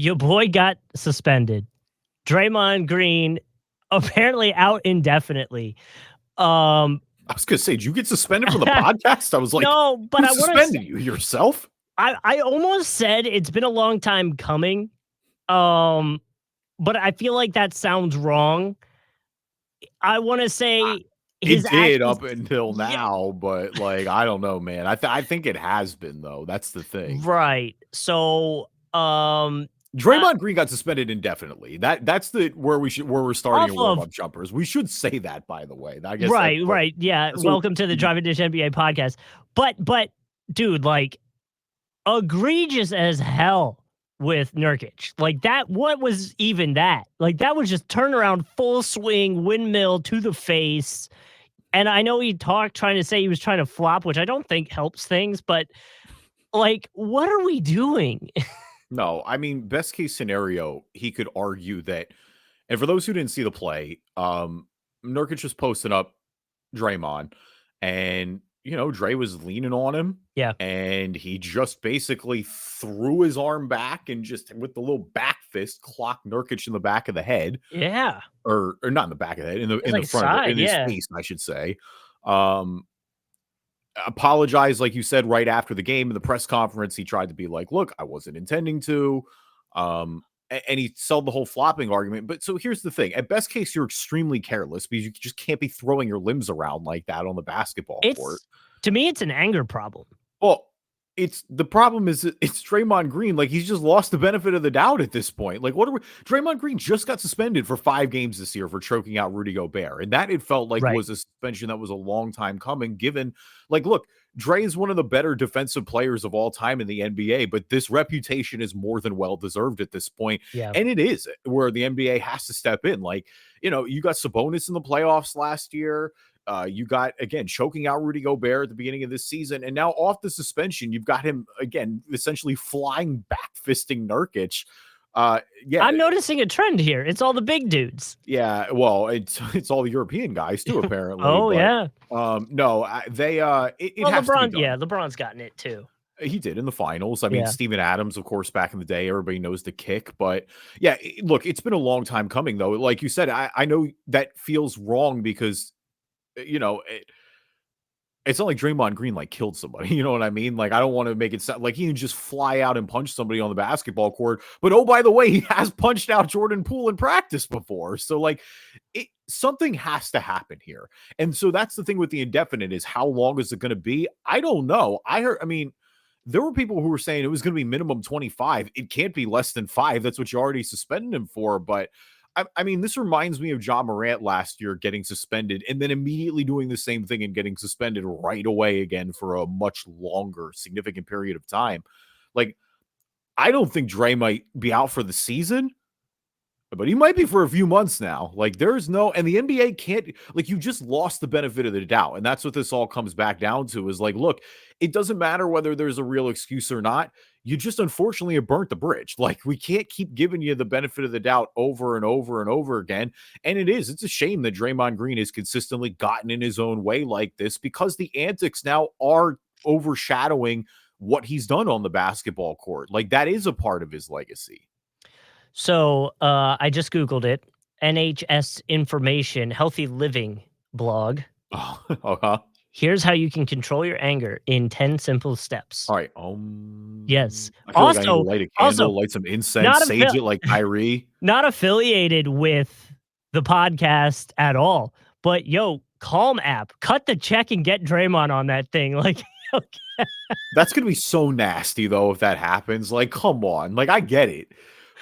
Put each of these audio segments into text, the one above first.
your boy got suspended. Draymond Green apparently out indefinitely. I was gonna say, did you get suspended from the podcast? I was like, no, but who I want suspended you? Yourself? I almost said it's been a long time coming. But I feel like that sounds wrong. I want to say his It did actions. up until now, but like I don't know, man. I think it has been though. That's the thing. Right. So, Draymond Green got suspended indefinitely. That's where we're starting in warm up jumpers. We should say that, by the way. I guess right. Yeah. Welcome to the Drive Dish NBA podcast. But dude, like egregious as hell with Nurkic. Like that, what was even that? Like that was just turnaround, full swing, windmill to the face. And I know he talked trying to say he was trying to flop, which I don't think helps things, but like, what are we doing? No, I mean, best case scenario, he could argue that, and for those who didn't see the play, Nurkic was posting up Draymond, and Dre was leaning on him. Yeah. And he just basically threw his arm back and just with the little back fist clocked Nurkic in the back of the head. Yeah. Or not in the back of the head, in the front side, of it, in his face, I should say. Apologized, like you said, right after the game in the press conference. He tried to be like, look, I wasn't intending to. And he sold the whole flopping argument. But so here's the thing. At best case, you're extremely careless because you just can't be throwing your limbs around like that on the basketball court. To me, it's an anger problem. Well, the problem is it's Draymond Green. Like, he's just lost the benefit of the doubt at this point. Like, Draymond Green just got suspended for 5 games this year for choking out Rudy Gobert. And that, it felt like, was a suspension that was a long time coming, given, like, look, Dre is one of the better defensive players of all time in the NBA, but this reputation is more than well-deserved at this point. Yeah. And it is where the NBA has to step in. Like, you got Sabonis in the playoffs last year. You got, again, choking out Rudy Gobert at the beginning of this season. And now off the suspension, you've got him, again, essentially flying back fisting Nurkic. Yeah, I'm noticing a trend here. It's all the big dudes. Yeah, well, it's all the European guys too, apparently. Yeah. No, they it has LeBron, to be done. LeBron's gotten it too. He did in the finals. I mean, Steven Adams, of course, back in the day, everybody knows the kick. But yeah, look, it's been a long time coming, though. Like you said, I know that feels wrong because, it's not like Draymond Green like killed somebody. You know what I mean? Like, I don't want to make it sound like he can just fly out and punch somebody on the basketball court. But oh, by the way, he has punched out Jordan Poole in practice before. So like, something has to happen here. And so that's the thing with the indefinite is how long is it going to be? I don't know. There were people who were saying it was going to be minimum 25. It can't be less than 5. That's what you already suspended him for. But I mean, this reminds me of John Morant last year getting suspended and then immediately doing the same thing and getting suspended right away again for a much longer, significant period of time. Like, I don't think Dre might be out for the season, but he might be for a few months now. Like, and the NBA can't, like, you just lost the benefit of the doubt. And that's what this all comes back down to is like, look, it doesn't matter whether there's a real excuse or not. You just unfortunately have burnt the bridge. Like, we can't keep giving you the benefit of the doubt over and over and over again. And it's a shame that Draymond Green has consistently gotten in his own way like this because the antics now are overshadowing what he's done on the basketball court. Like, that is a part of his legacy. So I just Googled it. NHS Information Healthy Living blog. Uh-huh. Here's how you can control your anger in 10 simple steps. All right. Yes. I feel like I need to light a candle, light some incense, sage it like Kyrie. Not affiliated with the podcast at all. But Calm app. Cut the check and get Draymond on that thing. Like, okay. That's gonna be so nasty though if that happens. Like, come on. Like, I get it.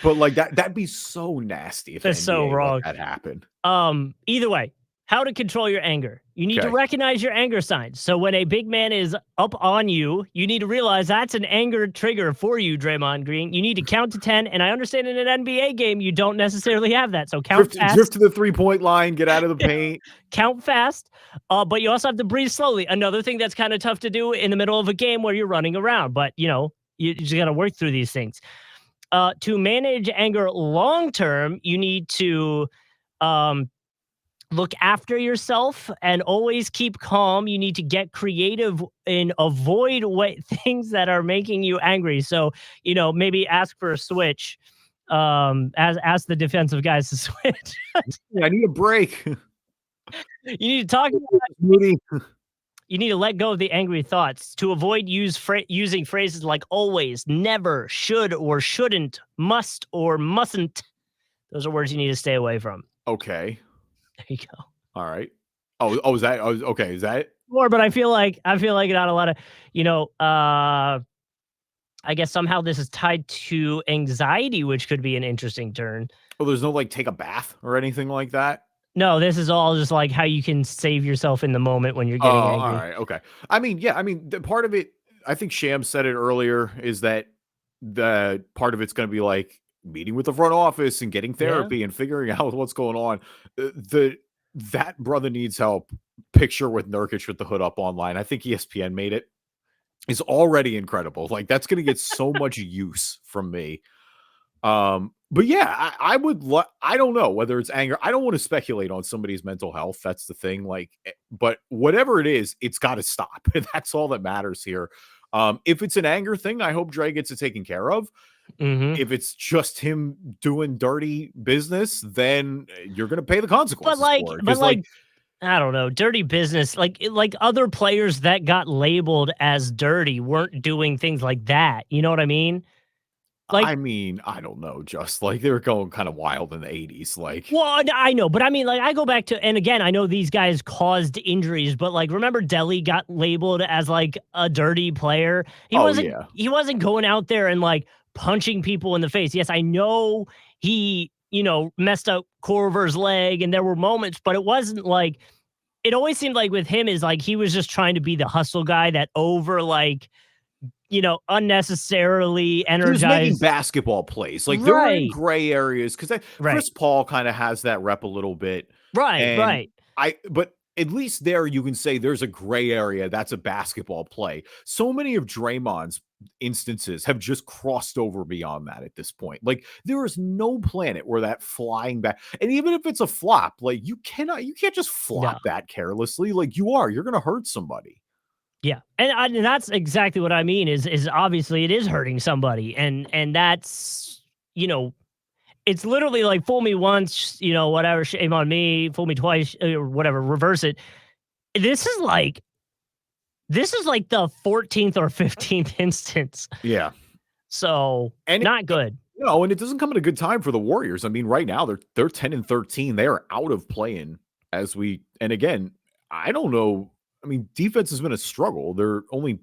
But like that'd be so nasty if that's so wrong. That happened. Either way, how to control your anger. You need to recognize your anger signs. So when a big man is up on you, you need to realize that's an anger trigger for you, Draymond Green. You need to count to 10. And I understand in an NBA game, you don't necessarily have that. So count fast. Drift to the 3-point line, get out of the paint. Count fast. But you also have to breathe slowly. Another thing that's kind of tough to do in the middle of a game where you're running around. But, you just got to work through these things. To manage anger long-term, you need to look after yourself and always keep calm. You need to get creative and avoid things that are making you angry. So, maybe ask for a switch Ask the defensive guys to switch. Yeah, I need a break. You need to talk about Moody. you need to let go of the angry thoughts to avoid using phrases like always, never, should or shouldn't, must or mustn't. Those are words you need to stay away from. Okay. There you go. All right. Oh, is that okay? Is that it? More, but I feel like not a lot of, I guess somehow this is tied to anxiety, which could be an interesting turn. Oh, there's no like take a bath or anything like that. No, this is all just like how you can save yourself in the moment when you're Oh, getting all angry. right. Okay. I mean, yeah. I mean, the part of it, I think Sham said it earlier, is that the part of it's going to be like meeting with the front office and getting Yeah. therapy and figuring out what's going on. The that brother needs help. Picture with Nurkic with the hood up online. I think ESPN made it. Is already incredible. Like that's going to get so much use from me. But yeah, I would. I don't know whether it's anger. I don't want to speculate on somebody's mental health. That's the thing. Like, but whatever it is, it's got to stop. That's all that matters here. If it's an anger thing, I hope Dre gets it taken care of. Mm-hmm. If it's just him doing dirty business, then you're going to pay the consequences for it. Like, I don't know, dirty business. Like other players that got labeled as dirty weren't doing things like that. You know what I mean? Like, I mean, I don't know, just like they were going kind of wild in the 80s. Like, well, I know, but I mean, like, I go back to, and again, I know these guys caused injuries, but like, remember Delhi got labeled as like a dirty player. He wasn't going out there and like punching people in the face. Yes, I know he, messed up Corver's leg and there were moments, but it wasn't like, it always seemed like with him is like, he was just trying to be the hustle guy that unnecessarily he was making energized. basketball plays. Like there were in Right. gray areas because Chris Paul kind of has that rep a little bit. Right. But at least there you can say there's a gray area. That's a basketball play. So many of Draymond's instances have just crossed over beyond that at this point. Like there is no planet where that flying back, and even if it's a flop, like you can't just flop that carelessly. Like you're going to hurt somebody. Yeah, and that's exactly what I mean. Is obviously it is hurting somebody, and that's it's literally like fool me once, whatever, shame on me. Fool me twice, or whatever. Reverse it. This is like the 14th or 15th instance. Yeah. So not good. No, and it doesn't come at a good time for the Warriors. I mean, right now they're 10-13. They are out of playing and again, I don't know. I mean, defense has been a struggle. They're only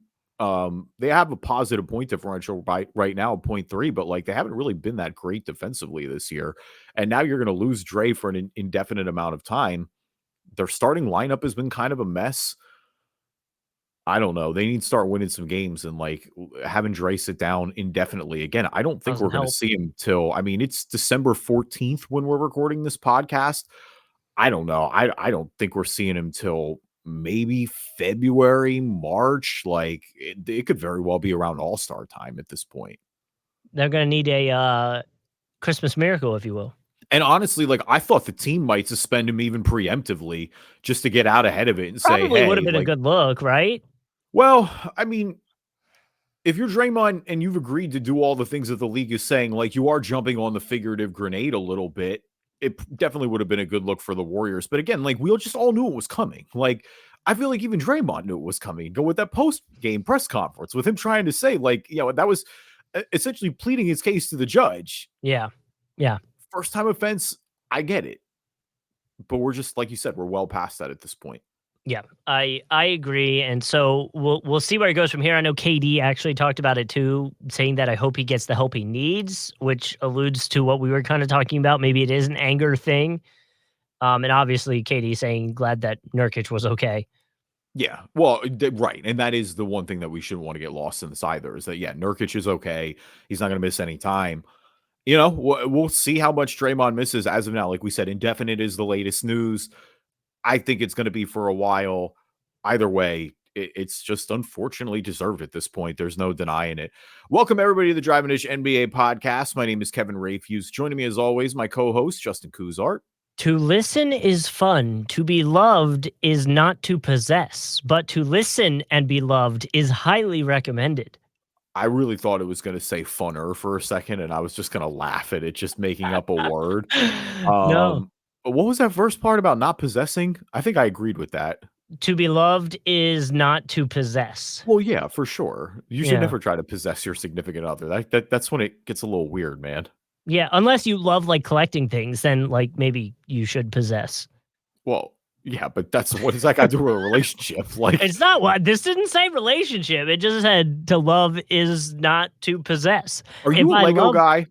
they have a positive point differential right now of 0.3, but like they haven't really been that great defensively this year. And now you're going to lose Dre for an indefinite amount of time. Their starting lineup has been kind of a mess. I don't know. They need to start winning some games and like having Dre sit down indefinitely. Again, I don't think we're going to see him till, I mean, it's December 14th when we're recording this podcast. I don't know. I don't think we're seeing him till maybe February, March. Like it could very well be around All-Star time at this point. They're going to need a Christmas miracle, if you will. And honestly, like I thought the team might suspend him even preemptively just to get out ahead of it and Probably say, hey, would have been a good look, right? Well, I mean, if you're Draymond and you've agreed to do all the things that the league is saying, like you are jumping on the figurative grenade a little bit, it definitely would have been a good look for the Warriors. But again, like we just all knew it was coming. Like I feel like even Draymond knew it was coming. Go with that post-game press conference with him trying to say, like, that was essentially pleading his case to the judge. Yeah. First time offense, I get it. But we're just, like you said, we're well past that at this point. Yeah, I agree, and so we'll see where it goes from here. I know KD actually talked about it too, saying that I hope he gets the help he needs, which alludes to what we were kind of talking about. Maybe it is an anger thing, and obviously KD saying glad that Nurkic was okay. Yeah, well, right, and that is the one thing that we shouldn't want to get lost in this either. Is that Nurkic is okay. He's not going to miss any time. We'll see how much Draymond misses as of now. Like we said, indefinite is the latest news. I think it's going to be for a while. Either way, it's just unfortunately deserved at this point. There's no denying it. Welcome, everybody, to the Driving Dish NBA podcast. My name is Kevin Rafuse. Joining me, as always, my co-host, Justin Kuzart. To listen is fun. To be loved is not to possess, but to listen and be loved is highly recommended. I really thought it was gonna say funner for a second, and I was just gonna laugh at it just making up a word. No. But what was that first part about not possessing? I think I agreed with that. To be loved is not to possess. Well, yeah, for sure. You should Yeah. never try to possess your significant other. That's when it gets a little weird, man. Yeah, unless you love, like, collecting things, then, like, maybe you should possess. Well, yeah, but that's what does that got to do with a relationship? Like, It's not what this didn't say relationship, it just said to love is not to possess. are If you a I Lego love guy?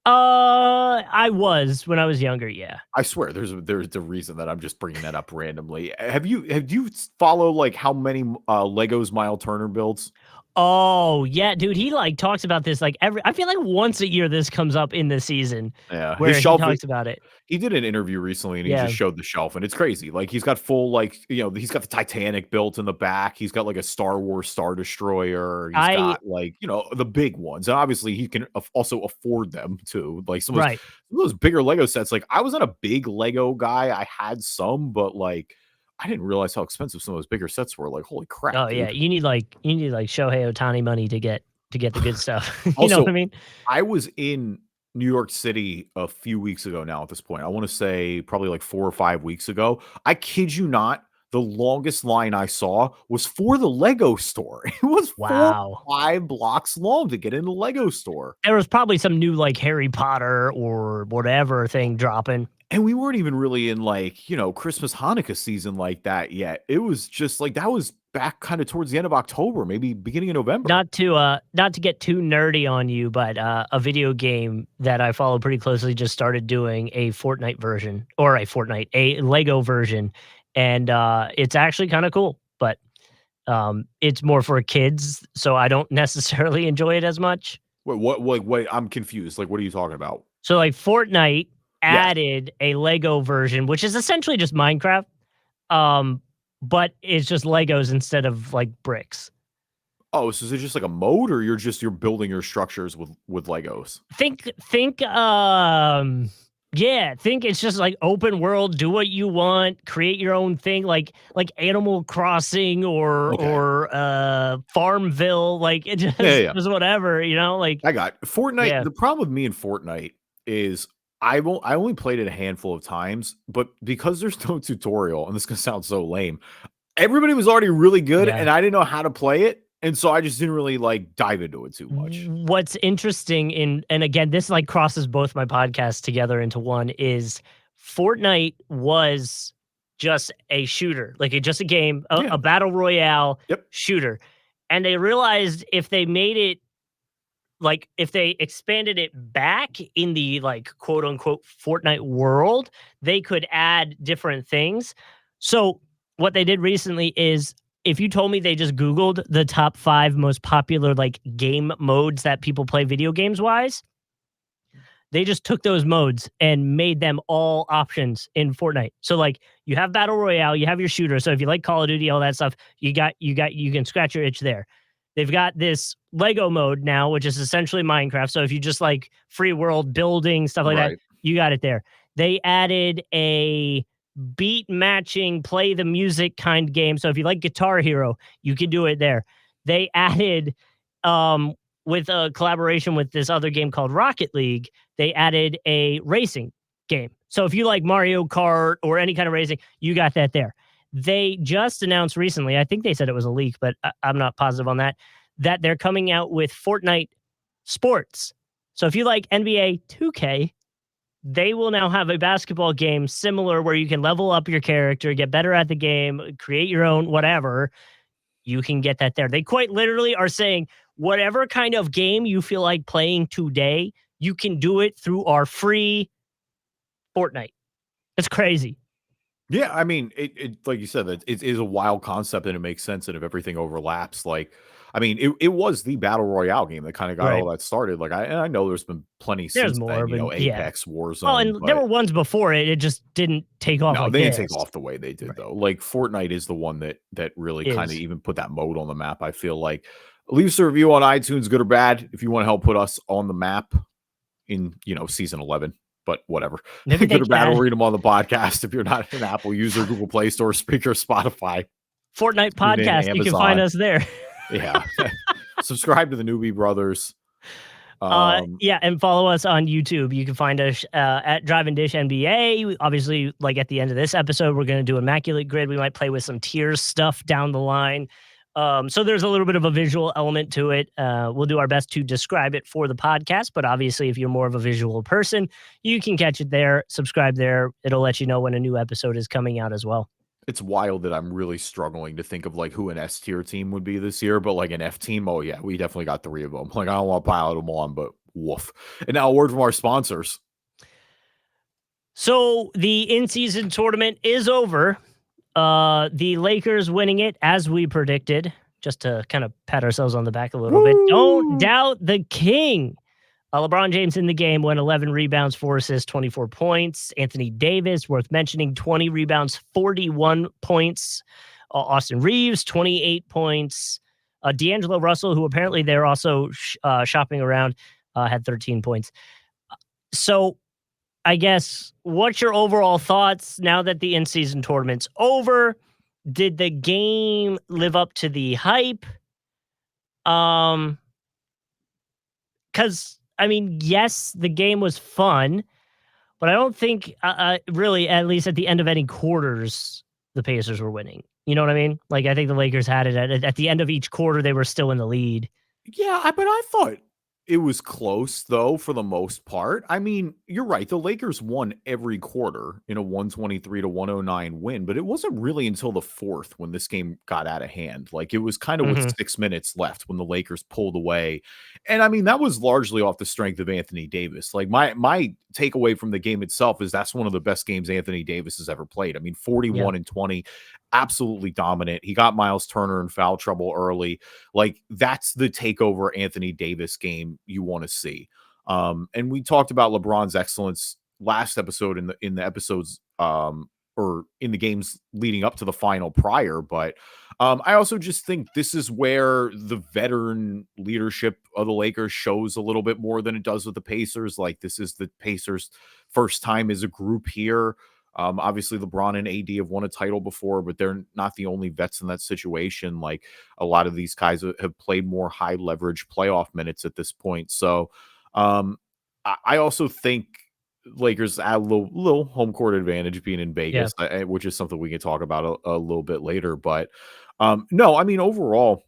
I was when I was younger, yeah. I swear there's the reason that I'm just bringing that up randomly. Have you follow like how many Legos Mile Turner builds? Oh, yeah, dude, he, like, talks about this, like, every I feel like once a year this comes up in the season Yeah, his where he shelf. talks about it. He did an interview recently and he Yeah. just showed the shelf and it's crazy. Like he's got full like, he's got the Titanic built in the back. He's got like a Star Wars Star Destroyer. He's I got like, the big ones. And obviously he can also afford them too. Like Right. some of those bigger Lego sets. Like I was not a big Lego guy. I had some, but like I didn't realize how expensive some of those bigger sets were. Like, holy Oh, crap, yeah, dude. you need, like, Shohei Ohtani money to get the good stuff. You know what I Also, mean? I was in New York City a few weeks ago now at this point. I want to say probably like 4 or 5 weeks ago. I kid you not, the longest line I saw was for the Lego store. It was 4 Wow. 5 blocks long to get in the Lego store. There was probably some new, like, Harry Potter or whatever thing dropping. And we weren't even really in like, Christmas Hanukkah season like that yet. It was just like that was back kind of towards the end of October, maybe beginning of November. Not to get too nerdy on you, but, a video game that I follow pretty closely just started doing a Fortnite version or a Lego version, and, it's actually kinda cool, but, it's more for kids, so I don't necessarily enjoy it as much. Wait, I'm confused. Like, what are you talking about? So, like, Fortnite Yes. added a Lego version, which is essentially just Minecraft, um, but it's just Legos instead of, like, bricks. Oh, so is it just like a mode or you're building your structures with Legos? Think, yeah, think it's just like open world, do what you want, create your own thing, like Animal Crossing Okay. Farmville, like it Yeah, yeah, yeah. just whatever, like I got Fortnite. yeah. The problem with me and Fortnite is I only played it a handful of times, but because there's no tutorial, and this is gonna sound so lame, everybody was already really good, Yeah. and I didn't know how to play it, and so I just didn't really like dive into it too much. What's interesting and again, this like crosses both my podcasts together into one is Fortnite was just a shooter, like just a game, Yeah. a battle royale Yep. shooter. And they realized if they made it like if they expanded it back in the like quote unquote Fortnite world, they could add different things. So what they did recently is if you told me they just Googled the top 5 most popular like game modes that people play video games wise, they just took those modes and made them all options in Fortnite. So like you have battle royale, you have your shooter. So if you like Call of Duty, all that stuff, you can scratch your itch there. They've got this Lego mode now, which is essentially Minecraft. So if you just like free world building stuff like that, Right. you got it there. They added a beat matching, play the music kind game. So if you like Guitar Hero, you can do it there. They added with a collaboration with this other game called Rocket League, they added a racing game. So if you like Mario Kart or any kind of racing, you got that there. They just announced recently, I think they said it was a leak, but I'm not positive on that, that they're coming out with Fortnite Sports. So if you like NBA 2K, they will now have a basketball game similar where you can level up your character, get better at the game, create your own whatever. You can get that there. They quite literally are saying whatever kind of game you feel like playing today, you can do it through our free Fortnite. It's crazy. Yeah, I mean, it like you said, that it is a wild concept and it makes sense. And if everything overlaps, like, I mean, it was the battle royale game that kind of got Right. all that started. Like, I know there's been plenty There's since more, then, but yeah. Apex, Oh, Warzone, and there but were ones before it. It just didn't take off no, like they didn't take this. off the way they did Right. though. Like Fortnite is the one that really kind of Is. even put that mode on the map. I feel like leave us a review on iTunes, good or bad, if you want to help put us on the map in season 11. But whatever, Maybe they good or bad, we'll can. read them on the podcast. If you're not an Apple user, Google Play Store, Speaker, Spotify, Fortnite tune in, podcast. You can find Amazon. us there. Yeah. Subscribe to the Newbie Brothers. Yeah, and follow us on YouTube. You can find us at Drive and Dish NBA. Obviously, like at the end of this episode, we're going to do Immaculate Grid. We might play with some tiers stuff down the line. So there's a little bit of a visual element to it. We'll do our best to describe it for the podcast, but obviously, if you're more of a visual person, you can catch it there. Subscribe there. It'll let you know when a new episode is coming out as well. It's wild that I'm really struggling to think of like who an S tier team would be this year, but like an F team, oh yeah, we definitely got 3 of them. Like I don't want to pile them on, but woof. And now a word from our sponsors. So the in-season tournament is over. The Lakers winning it as we predicted, just to kind of pat ourselves on the back a little bit. Don't doubt the king. LeBron James in the game went 11 rebounds, 4 assists, 24 points. Anthony Davis, worth mentioning, 20 rebounds, 41 points. Austin Reeves, 28 points. D'Angelo Russell, who apparently they're also shopping around, had 13 points. So I guess, what's your overall thoughts now that the in-season tournament's over? Did the game live up to the hype? Because I mean, yes, the game was fun, but I don't think really, at least at the end of any quarters, the Pacers were winning. You know what I mean? Like, I think the Lakers had it at the end of each quarter, they were still in the lead. Yeah, but I thought it was close, though, for the most part. I mean, you're right. The Lakers won every quarter in a 123-109 win, but it wasn't really until the fourth when this game got out of hand. Like, it was kind of with 6 minutes left when the Lakers pulled away. And I mean, that was largely off the strength of Anthony Davis. Like, my takeaway from the game itself is that's one of the best games Anthony Davis has ever played. I mean, 41 and 20, absolutely dominant. He got Miles Turner in foul trouble early. Like, that's the takeover Anthony Davis game you want to see. And we talked about LeBron's excellence last episode in the episodes or in the games leading up to the final prior, but I also just think this is where the veteran leadership of the Lakers shows a little bit more than it does with the Pacers. Like, this is the Pacers' first time as a group here. Obviously, LeBron and AD have won a title before, but they're not the only vets in that situation. Like, a lot of these guys have played more high leverage playoff minutes at this point. So I also think Lakers add a little home court advantage being in Vegas, which is something we can talk about a little bit later. But no, I mean, overall,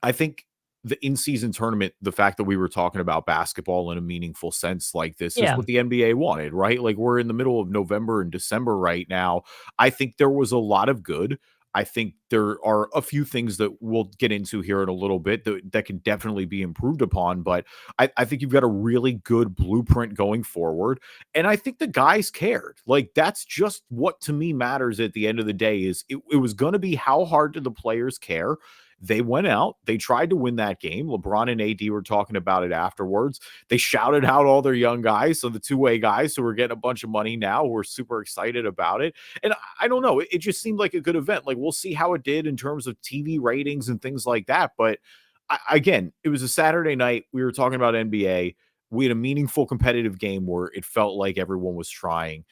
I think the in-season tournament, the fact that we were talking about basketball in a meaningful sense like this is what the NBA wanted, right? Like, we're in the middle of November and December right now. I think there was a lot of good. I think there are a few things that we'll get into here in a little bit that can definitely be improved upon, but I think you've got a really good blueprint going forward. And I think the guys cared. Like, that's just what to me matters at the end of the day is it was going to be how hard do the players care. They went out. They tried to win that game. LeBron and AD were talking about it afterwards. They shouted out all their young guys. So the two-way guys who are getting a bunch of money now were super excited about it. And I don't know. It just seemed like a good event. Like, we'll see how it did in terms of TV ratings and things like that. But again, it was a Saturday night. We were talking about NBA. We had a meaningful competitive game where it felt like everyone was trying.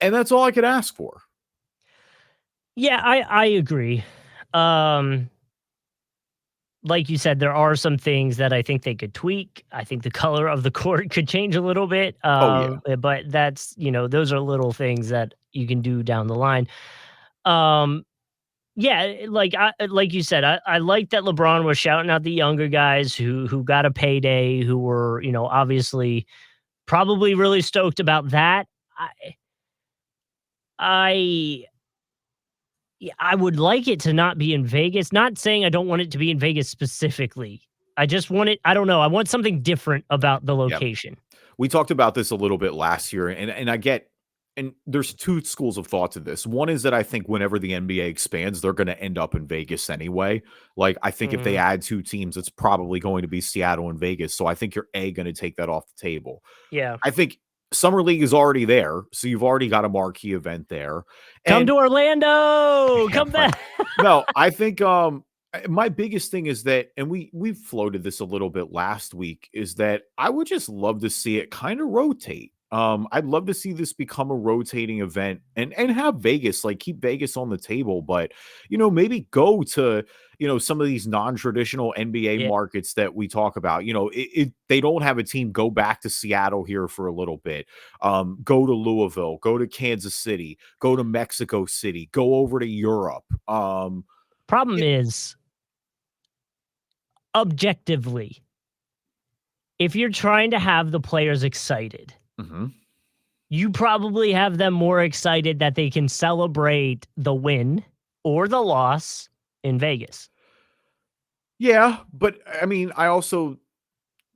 And that's all I could ask for. Yeah, I agree. Like you said, there are some things that I think they could tweak. I think the color of the court could change a little bit. But that's, those are little things that you can do down the line. Yeah, like you said, I like that LeBron was shouting out the younger guys who got a payday, who were, obviously probably really stoked about that. I would like it to not be in Vegas. Not saying I don't want it to be in Vegas specifically. I just want it. I don't know. I want something different about the location. Yep. We talked about this a little bit last year, and I get, and there's two schools of thought to this. One is that I think whenever the NBA expands, they're going to end up in Vegas anyway. Like, I think if they add 2 teams, it's probably going to be Seattle and Vegas. So I think you're going to take that off the table. Yeah. I think Summer League is already there, so you've already got a marquee event there. Come to Orlando. Come back. No, I think my biggest thing is that, and we floated this a little bit last week, is that I would just love to see it kind of rotate. I'd love to see this become a rotating event and have Vegas, like, keep Vegas on the table, but, maybe go to, some of these non-traditional NBA Yeah. markets that we talk about. They don't have a team, go back to Seattle here for a little bit. Go to Louisville, go to Kansas City, go to Mexico City, go over to Europe. Problem is, objectively, if you're trying to have the players excited, Mhm. you probably have them more excited that they can celebrate the win or the loss in Vegas. Yeah, but I mean, I also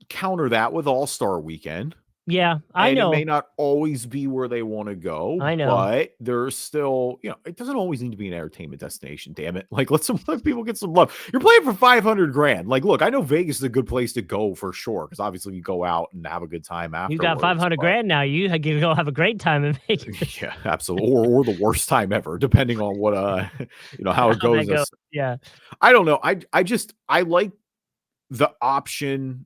counter that with All-Star Weekend. Yeah, I And it may know. not always be where they wanna go, I know. but there's still, it doesn't always need to be an entertainment destination, damn it. Like, let people get some love. You're playing for 500 grand. Like, look, I know Vegas is a good place to go for sure, because obviously you go out and have a good time You got afterwards, 500 but grand now. You can go have a great time in Vegas. yeah, absolutely. Or the worst time ever, depending on what, how it How that goes. goes. Yeah. I don't know. I like the option,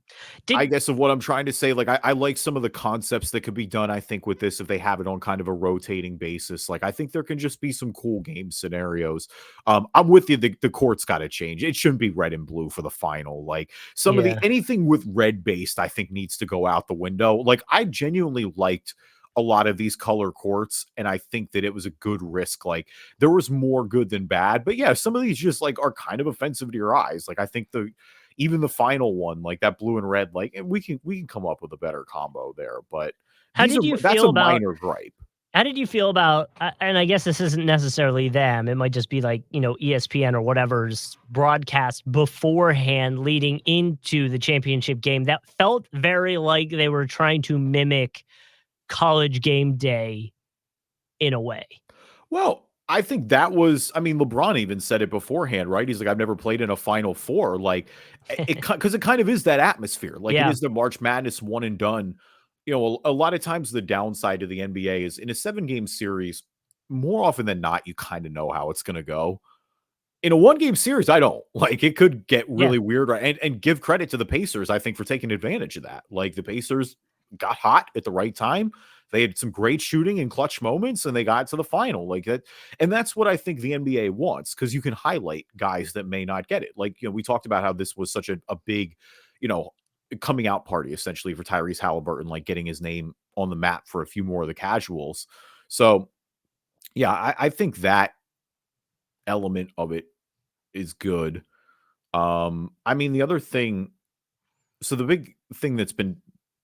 I Did guess, of what I'm trying to say. Like, I like some of the concepts that could be done, I think, with this if they have it on kind of a rotating basis. Like, I think there can just be some cool game scenarios. I'm with you. The court's got to change. It shouldn't be red and blue for the final. Like, some of the yeah. anything with red based, I think, needs to go out the window. Like, I genuinely liked a lot of these color courts, and I think that it was a good risk. Like, there was more good than bad, but yeah, some of these just like are kind of offensive to your eyes. Like, I think even the final one, like that blue and red, like, and we can come up with a better combo there, but How did you that's feel a about minor gripe. how did you feel about and I guess this isn't necessarily them. It might just be like, ESPN or whatever's broadcast beforehand leading into the championship game that felt very like they were trying to mimic college game day in a way. Well, I think that was, I mean, LeBron even said it beforehand, right? He's like, I've never played in a Final Four. Like, because it kind of is that atmosphere. Like, it Yeah. is the March Madness one and done. A lot of times the downside to the NBA is in a 7-game series, more often than not, you kind of know how it's going to go. In a one-game series, I don't. Like, it could get Yeah. really weird, right? And give credit to the Pacers, I think, for taking advantage of that. Like, the Pacers got hot at the right time. They had some great shooting and clutch moments, and they got to the final. Like that, and that's what I think the NBA wants, because you can highlight guys that may not get it. Like, we talked about how this was such a big, you know, coming out party essentially for Tyrese Halliburton, like getting his name on the map for a few more of the casuals. So yeah, I think that element of it is good. I mean, the other thing, so the big thing that's been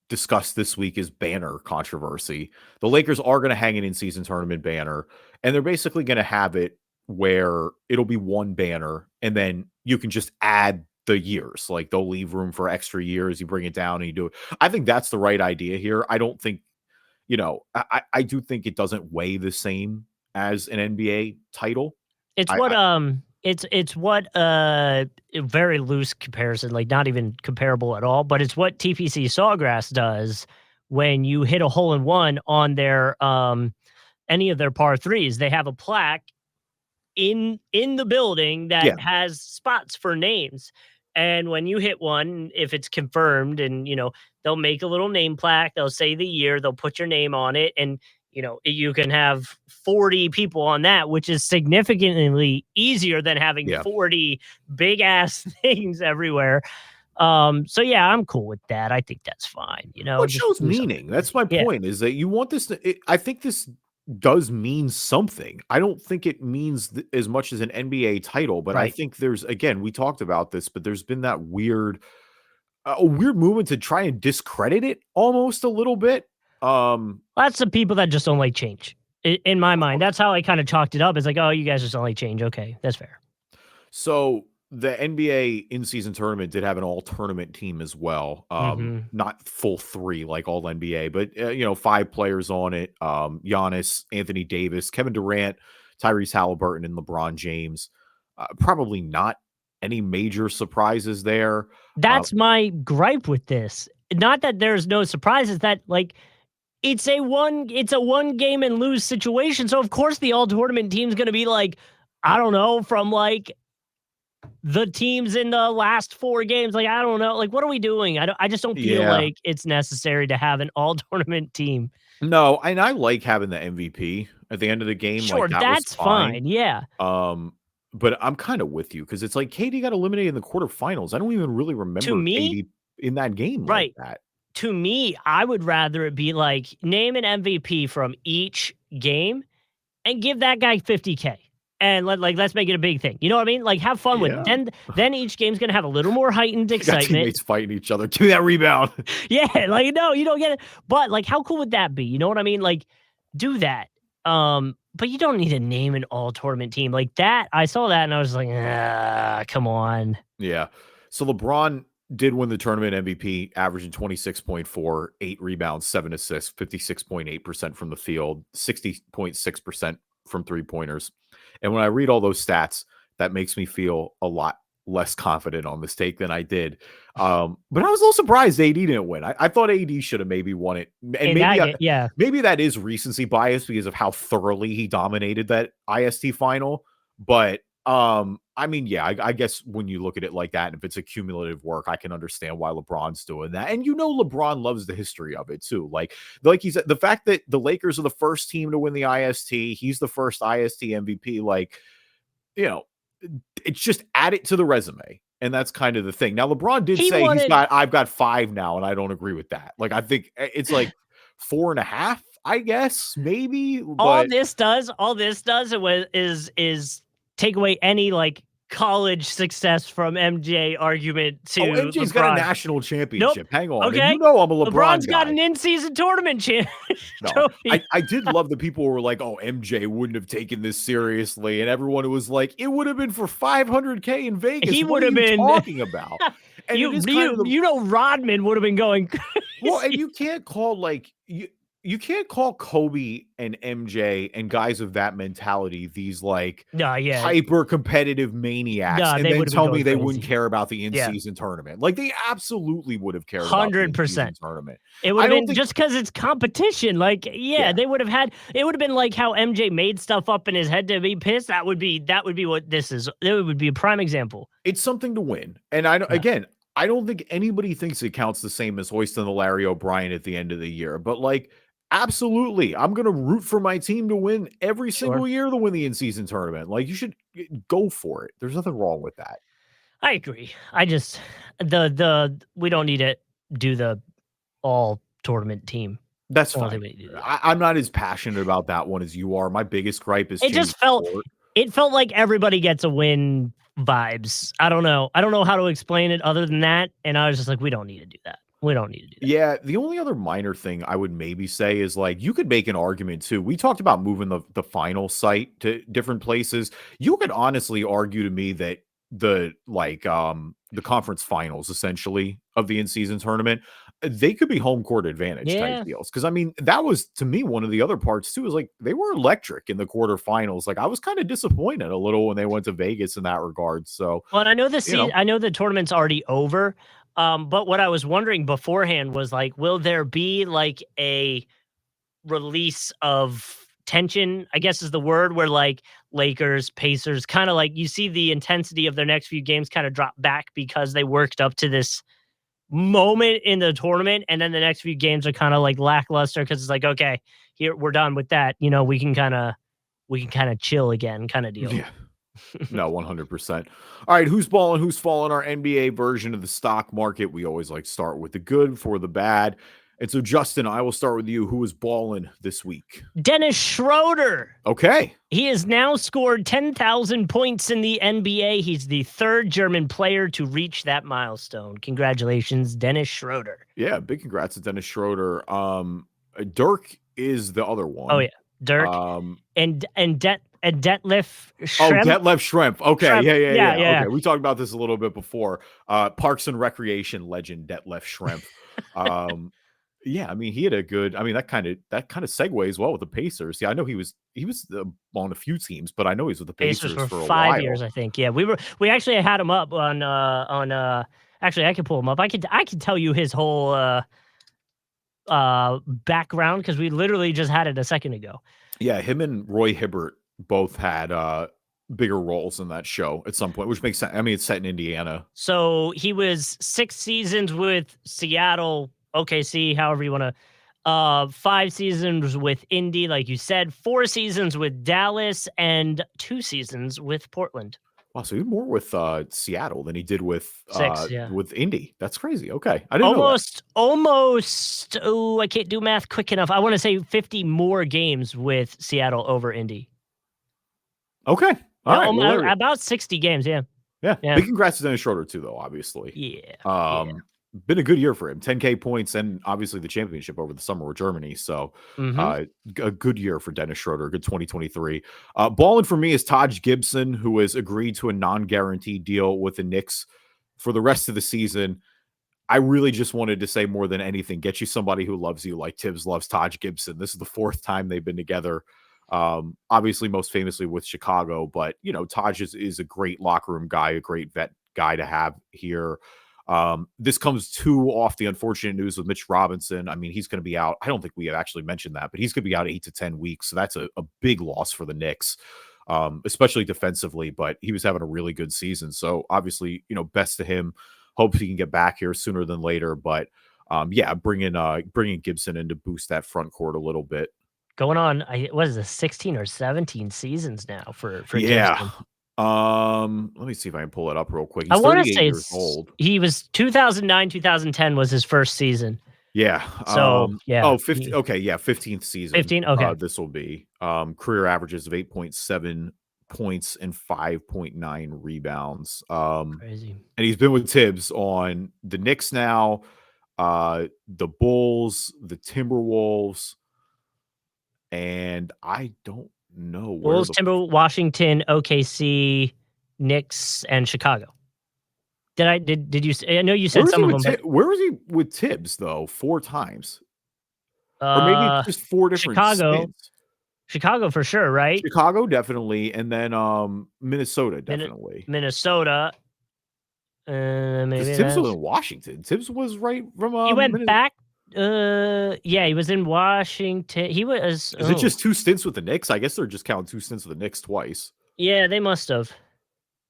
discussed this week is banner controversy. The Lakers are going to hang an in-season tournament banner, and they're basically going to have it where it'll be one banner, and then you can just add the years. Like, they'll leave room for extra years. You bring it down and you do it. I think that's the right idea here. I don't think, I do think it doesn't weigh the same as an NBA title. It's I, what, I it's what, a very loose comparison, like, not even comparable at all, but it's what TPC Sawgrass does when you hit a hole in one on their, any of their par threes. They have a plaque in the building that yeah, has spots for names. And when you hit one, if it's confirmed and, they'll make a little name plaque, they'll say the year, they'll put your name on it. And, you can have 40 people on that, which is significantly easier than having yeah. 40 big ass things everywhere. So yeah, I'm cool with that. I think that's fine. Well, it Just shows do something meaning. nice. That's my Yeah. point, is that you want this to, I think this does mean something. I don't think it means as much as an NBA title, but I Right. think there's, again, we talked about this, but there's been that weird, a weird movement to try and discredit it almost a little bit. That's the people that just don't like change. In my Of mind, course. that's how I kind of chalked it up. It's like, oh, you guys just don't like change. Okay, that's fair. So the NBA in-season tournament did have an all-tournament team as well. Hmm. Not full three like all NBA, but 5 players on it. Giannis, Anthony Davis, Kevin Durant, Tyrese Halliburton, and LeBron James. Probably not any major surprises there. That's my gripe with this. Not that there's no surprises. That like it's a one game and lose situation. So of course the all tournament team's going to be like, I don't know, from like the teams in the last 4 games. Like, I don't know. Like, what are we doing? I just don't feel Yeah, like it's necessary to have an all tournament team. No, and I like having the MVP at the end of the game. Sure, Like that was that's fine. fine. Yeah. Um, but I'm kind of with you because it's like KD got eliminated in the quarterfinals. I don't even really To remember me, KD in that game like right. that. To me, I would rather it be like name an MVP from each game and give that guy 50K. And let's make it a big thing. You know what I mean? Like have fun with it. Yeah. Then each game's gonna have a little more heightened You got excitement. teammates fighting each other. Give me that rebound. Yeah, like no, you don't get it. But like how cool would that be? You know what I mean? Like do that. But you don't need to name an all tournament team. Like that, I saw that and I was like, come on. Yeah. So LeBron did win the tournament MVP, averaging 26.4, 8 rebounds, 7 assists, 56.8% from the field, 60.6% from three-pointers. And when I read all those stats, that makes me feel a lot less confident on this take than I did. But I was a little surprised AD didn't win. I thought AD should have maybe won it. And In that game, yeah, maybe that is recency bias because of how thoroughly he dominated that IST final. But I mean, yeah, I guess when you look at it like that, and if it's a cumulative work, I can understand why LeBron's doing that. And LeBron loves the history of it too. Like he said, the fact that the Lakers are the first team to win the IST, he's the first IST MVP, like, you know, it's just add it to the resume. And that's kind of the thing. Now, LeBron did he say wanted I've got 5 now, and I don't agree with that. Like, I think it's like 4.5, I guess, maybe, but all this does is take away any like college success from MJ argument oh, to MJ's got a LeBron. national Nope. championship. Hang on. And Okay. I'm a LeBron's LeBron got guy. an in-season tournament No, trophy. I did love the people who were like, oh, MJ wouldn't have taken this seriously. And everyone who was like, it would have been for 500K in Vegas. He What would are have you been talking about? And it is kind of the Rodman would have been going well, and crazy. you can't call you can't call Kobe and MJ and guys of that mentality these like No, yeah. hyper competitive maniacs No, and they then would have been tell going me they wouldn't crazy. care about the Yeah. in-season tournament. Like they absolutely would have cared about the in-season 100%. tournament. It would I have don't been think just because it's competition. Like, yeah, yeah. they would have had it would have been like how MJ made stuff up in his head to be pissed. That would be what this is. It would be a prime example. It's something to win. And I don't Yeah. again, I don't think anybody thinks it counts the same as hoisting the Larry O'Brien at the end of the year. But like, absolutely, I'm gonna root for my team to win every Sure. single year to win the in-season tournament. Like you should go for it. There's nothing wrong with that. I agree. I just we don't need to do the all tournament team. That's I don't think fine. we need to do that. I'm not as passionate about that one as you are. My biggest gripe is It change just felt sport. it felt like everybody gets a win vibes. I don't know. I don't know how to explain it other than that. And I was just like, we don't need to do that. We don't need to do that. Yeah, the only other minor thing I would maybe say is like you could make an argument too. We talked about moving the final site to different places. You could honestly argue to me that the conference finals essentially of the in-season tournament, they could be home court advantage type Yeah. deals. Cause I mean, that was to me one of the other parts too, is like they were electric in the quarterfinals. Like I was kind of disappointed a little when they went to Vegas in that regard. So, Well, and I know you know, I know the tournament's already over. But what I was wondering beforehand was like, will there be like a release of tension, I guess is the word, where like Lakers, Pacers, kind of like you see the intensity of their next few games kind of drop back because they worked up to this moment in the tournament, and then the next few games are kind of like lackluster because it's like, okay, here we're done with that. You know, we can kind of chill again, kind of deal. yeah. No, 100%. All right, who's balling, who's falling? Our NBA version of the stock market. We always like start with the good before the bad. And so, Justin, I will start with you. Who is balling this week? Dennis Schroeder. Okay. He has now scored 10,000 points in the NBA. He's the third German player to reach that milestone. Congratulations, Dennis Schroeder. Yeah, big congrats to Dennis Schroeder. Dirk is the other one. Oh yeah, Dirk and Detlef Schrempf. Oh, Detlef Schrempf. Okay, Schrempf. Yeah. Okay, we talked about this a little bit before. Parks and Recreation legend Detlef Schrempf. Yeah, I mean, he had a good. I mean, that kind of segues well with the Pacers. Yeah, I know he was on a few teams, but I know he's with the Pacers for for a 5 while. years, I think. Yeah, we actually had him up on actually I could pull him up. I could tell you his whole background because we literally just had it a second ago. Yeah, him and Roy Hibbert both had bigger roles in that show at some point, which makes sense. I mean, it's set in Indiana. So he was 6 seasons with Seattle, OKC, however you want to. 5 seasons with Indy, like you said, 4 seasons with Dallas, and 2 seasons with Portland. Wow, so he did more with Seattle than he did 6, yeah. with Indy. That's crazy. Okay, I didn't know that. Almost, oh, I can't do math quick enough. I wanna say 50 more games with Seattle over Indy. Okay, all Yeah, right. Well, there. about 60 games, yeah. Yeah, Yeah. big congrats to Dennis Schroeder too, though. Obviously, Yeah, yeah. um, been a good year for him. 10K points and obviously the championship over the summer with Germany. So, Mhm. a good year for Dennis Schroeder. Good 2023. Balling for me is Taj Gibson, who has agreed to a non-guaranteed deal with the Knicks for the rest of the season. I really just wanted to say more than anything, get you somebody who loves you like Tibbs loves Taj Gibson. This is the 4th time they've been together. Obviously, most famously with Chicago, but Taj is a great locker room guy, a great vet guy to have here. This comes too off the unfortunate news with Mitch Robinson. I mean, he's going to be out. I don't think we have actually mentioned that, but he's going to be out 8 to 10 weeks. So that's a big loss for the Knicks, especially defensively. But he was having a really good season. So obviously, best to him. Hope he can get back here sooner than later. But yeah, bringing Gibson in to boost that front court a little bit. Going on, what is this, 16 or 17 seasons now for Yeah. Gibson. Let me see if I can pull it up real quick. I He's wanna 38 say years old. he was 2009, 2010 was his first season. Yeah. So, yeah, Oh, 50. Okay. Yeah. 15th season. 15? Okay. This will be career averages of 8.7 points and 5.9 rebounds. Crazy. And he's been with Tibbs on the Knicks now, the Bulls, the Timberwolves, and I don't know where Bulls, the Washington, OKC, Knicks, and Chicago. Did you say I know you said some of them, but, where was he with Tibbs though? 4 times. Or maybe it's uh, just 4 different Chicago stints. Chicago for sure, right? Chicago, definitely, and then, Minnesota, Min definitely. Minnesota, Because maybe Tibbs was that's in Washington. Tibbs was right from, he went Minnes back, yeah, he was in Washington. He was Is it just 2 stints with the Knicks? I guess they're just counting 2 stints with the Knicks twice. yeah, they must have.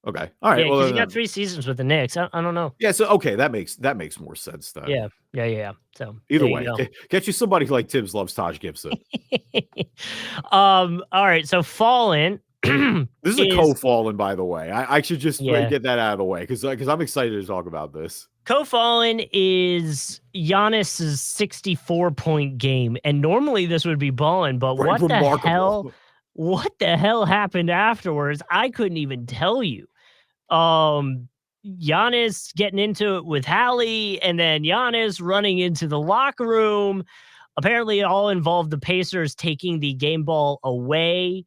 Okay. Alright, Yeah, well, because he got then 3 seasons with the Knicks. I don't know. yeah, so, okay, that makes more sense then. Yeah. Yeah. So, Either there you way, go. get you somebody like Tibbs loves Taj Gibson. All right, so Fallen This is a is co-fallen, by the way. I should just yeah. get that out of the way because I'm excited to talk about this. Co-Fallen is Giannis's 64-point game, and normally this would be ballin', but Right, remarkable. what the hell happened afterwards? I couldn't even tell you. Um, Giannis getting into it with Hallie, and then Giannis running into the locker room. Apparently, it all involved the Pacers taking the game ball away.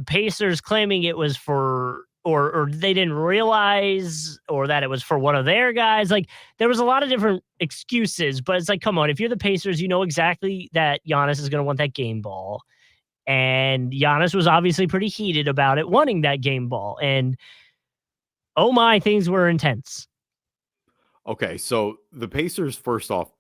Pacers claiming it was for or they didn't realize or that it was for one of their guys. Like there was a lot of different excuses, but it's like, come on, if you're the Pacers, you know exactly that Giannis is going to want that game ball. And Giannis was obviously pretty heated about it, wanting that game ball. And oh my, things were intense. Okay, so the Pacers, first off,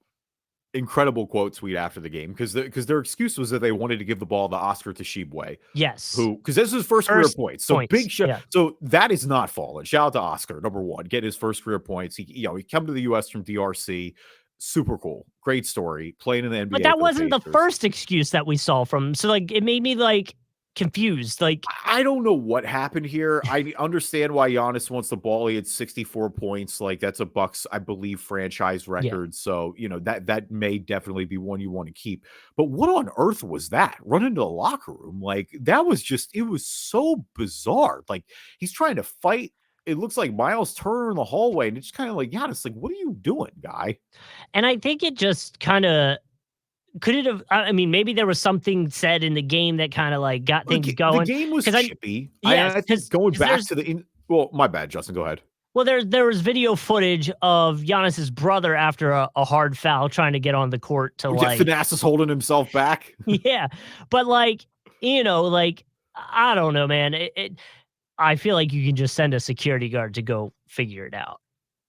incredible quote tweet after the game because their excuse was that they wanted to give the ball to Oscar Tshiebwe, Yes. who because this is his first career First points. So points. big shot. Yeah. So that is not fallen. Shout out to Oscar, number one, get his first career points. He come to the U.S. from DRC. Super cool, great story. Playing in the But NBA that for the wasn't the Pacers. first excuse that we saw from him. So like it made me like confused. Like I don't know what happened here. I understand why Giannis wants the ball. He had 64 points. Like that's a Bucks, I believe, franchise yeah. record. So, that may definitely be one you want to keep. But what on earth was that? Run into the locker room. Like that was it was so bizarre. Like he's trying to fight. It looks like Miles Turner in the hallway. And it's kind of like, Giannis, like, what are you doing, guy? And I think it just kind of could it have I mean, maybe there was something said in the game that kinda, like, got things The going. game was 'Cause chippy. yes, I think going back to well, my bad, Justin. Go ahead. well, there was video footage of Giannis's brother after a hard foul trying to get on the court to, Yeah, like Thanasis holding himself back. yeah, but, like, like, I don't know, man, I feel like you can just send a security guard to go figure it out.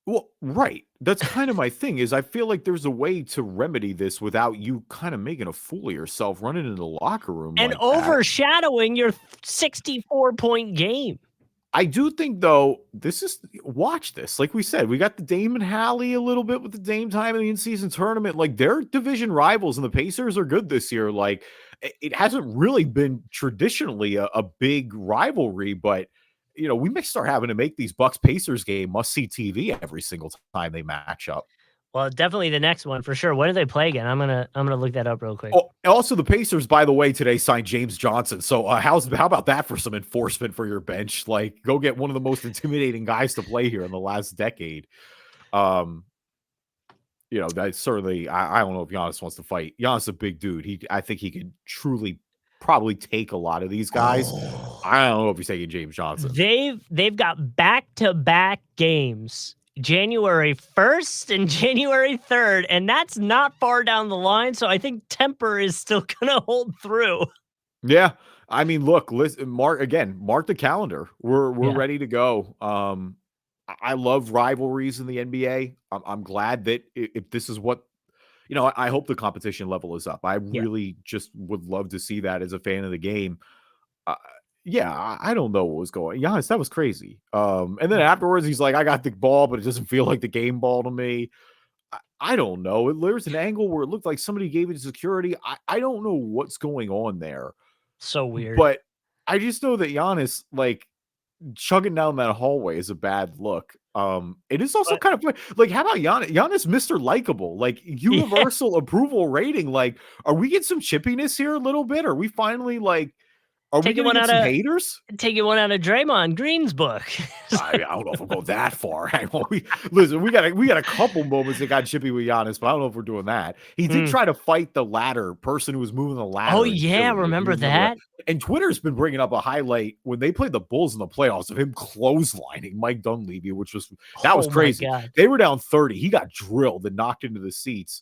Well, right. That's kind of my thing is I feel like there's a way to remedy this without you kind of making a fool of yourself running into the locker room And like that. overshadowing your 64-point game. I do think though, watch this. Like we said, we got the Dame and Hallie a little bit with the Dame time in the in-season tournament. Like their division rivals and the Pacers are good this year. Like it hasn't really been traditionally a big rivalry, but we may start having to make these Bucks Pacers game must see TV every single time they match up. Well, definitely the next one for sure. When do they play again? I'm gonna look that up real quick. Oh, also the Pacers, by the way, today signed James Johnson. So how about that for some enforcement for your bench? Like, go get one of the most intimidating guys to play here in the last decade. Um, that's certainly. I don't know if Giannis wants to fight. Giannis is a big dude. I think he could truly probably take a lot of these guys. Oh. I don't know if he's taking James Johnson. They've got back-to-back games, January 1st and January 3rd, and that's not far down the line, so I think temper is still gonna hold through. Yeah. I mean, look, listen, mark the calendar. We're Yeah. ready to go. I love rivalries in the NBA. I'm glad that if this is what I hope the competition level is up. I Yeah. really just would love to see that as a fan of the game. Uh, yeah, I don't know what was going. Giannis, that was crazy. And then afterwards, he's like, "I got the ball, but it doesn't feel like the game ball to me." I don't know. There's an angle where it looked like somebody gave it to security. I don't know what's going on there, So weird. but I just know that Giannis, like, chugging down that hallway is a bad look. It is also But kind of like, how about Giannis? Giannis, Mr. Likable, like yeah, universal approval rating. Like, are we getting some chippiness here a little bit? Are we finally like, are we taking gonna one get out some of haters? Draymond Green's book. I don't know if we'll go that far. We got a couple moments that got chippy with Giannis, but I don't know if we're doing that. He did Mm. try to fight the ladder person who was moving the Oh, ladder in yeah, Philly. If you remember remember that. that? And Twitter's been bringing up a highlight when they played the Bulls in the playoffs of him clotheslining Mike Dunleavy, which was Oh my crazy. god. They were down 30. He got drilled and knocked into the seats.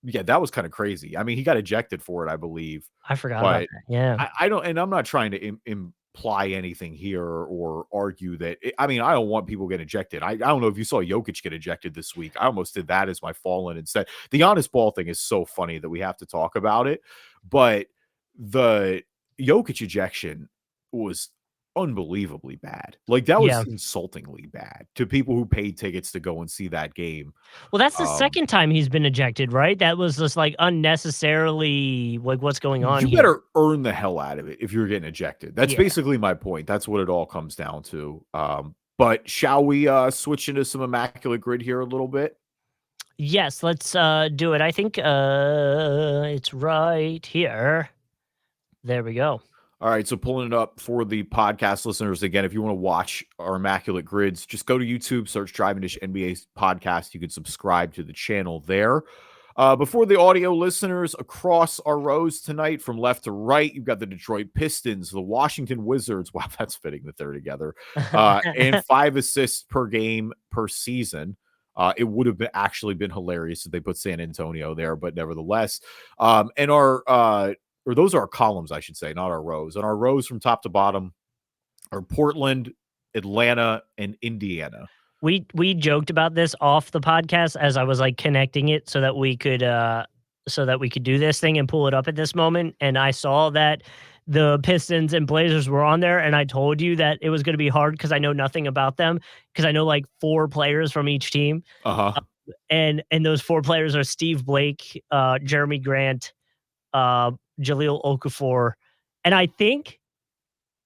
Yeah, that was kind of crazy. I mean, he got ejected for it, I believe. I forgot about But that. Yeah. I don't, and I'm not trying to imply anything here or argue that. I mean, I don't want people getting ejected. I don't know if you saw Jokic get ejected this week. I almost did that as my fall in instead. The honest ball thing is so funny that we have to talk about it, but the Jokic ejection was unbelievably bad. Like that was Yeah. insultingly bad to people who paid tickets to go and see that game. Well, that's the Um, second time he's been ejected, right? That was just, like, unnecessarily like, what's going on You here? better earn the hell out of it if you're getting ejected. That's Yeah. basically my point. That's what it all comes down to. But shall we switch into some immaculate grid here a little bit? Yes, let's, do it. I think, it's right here. There we go. All right, so pulling it up for the podcast listeners again, if you want to watch our immaculate grids, just go to YouTube, search Driving Dish NBA podcast. You can subscribe to the channel there. Before the audio listeners, across our rows tonight from left to right, you've got the Detroit Pistons, the Washington Wizards. Wow, that's fitting that they're together. And 5 assists per game per season. It would have actually been hilarious if they put San Antonio there, but nevertheless. And our or those are our columns, I should say, not our rows. And our rows from top to bottom are Portland, Atlanta, and Indiana. We joked about this off the podcast as I was, like, connecting it so that we could do this thing and pull it up at this moment, and I saw that the Pistons and Blazers were on there, and I told you that it was gonna be hard because I know nothing about them because I know, like, 4 players from each team, Uh-huh. and those 4 players are Steve Blake, Jeremy Grant, Jahlil Okafor, and I think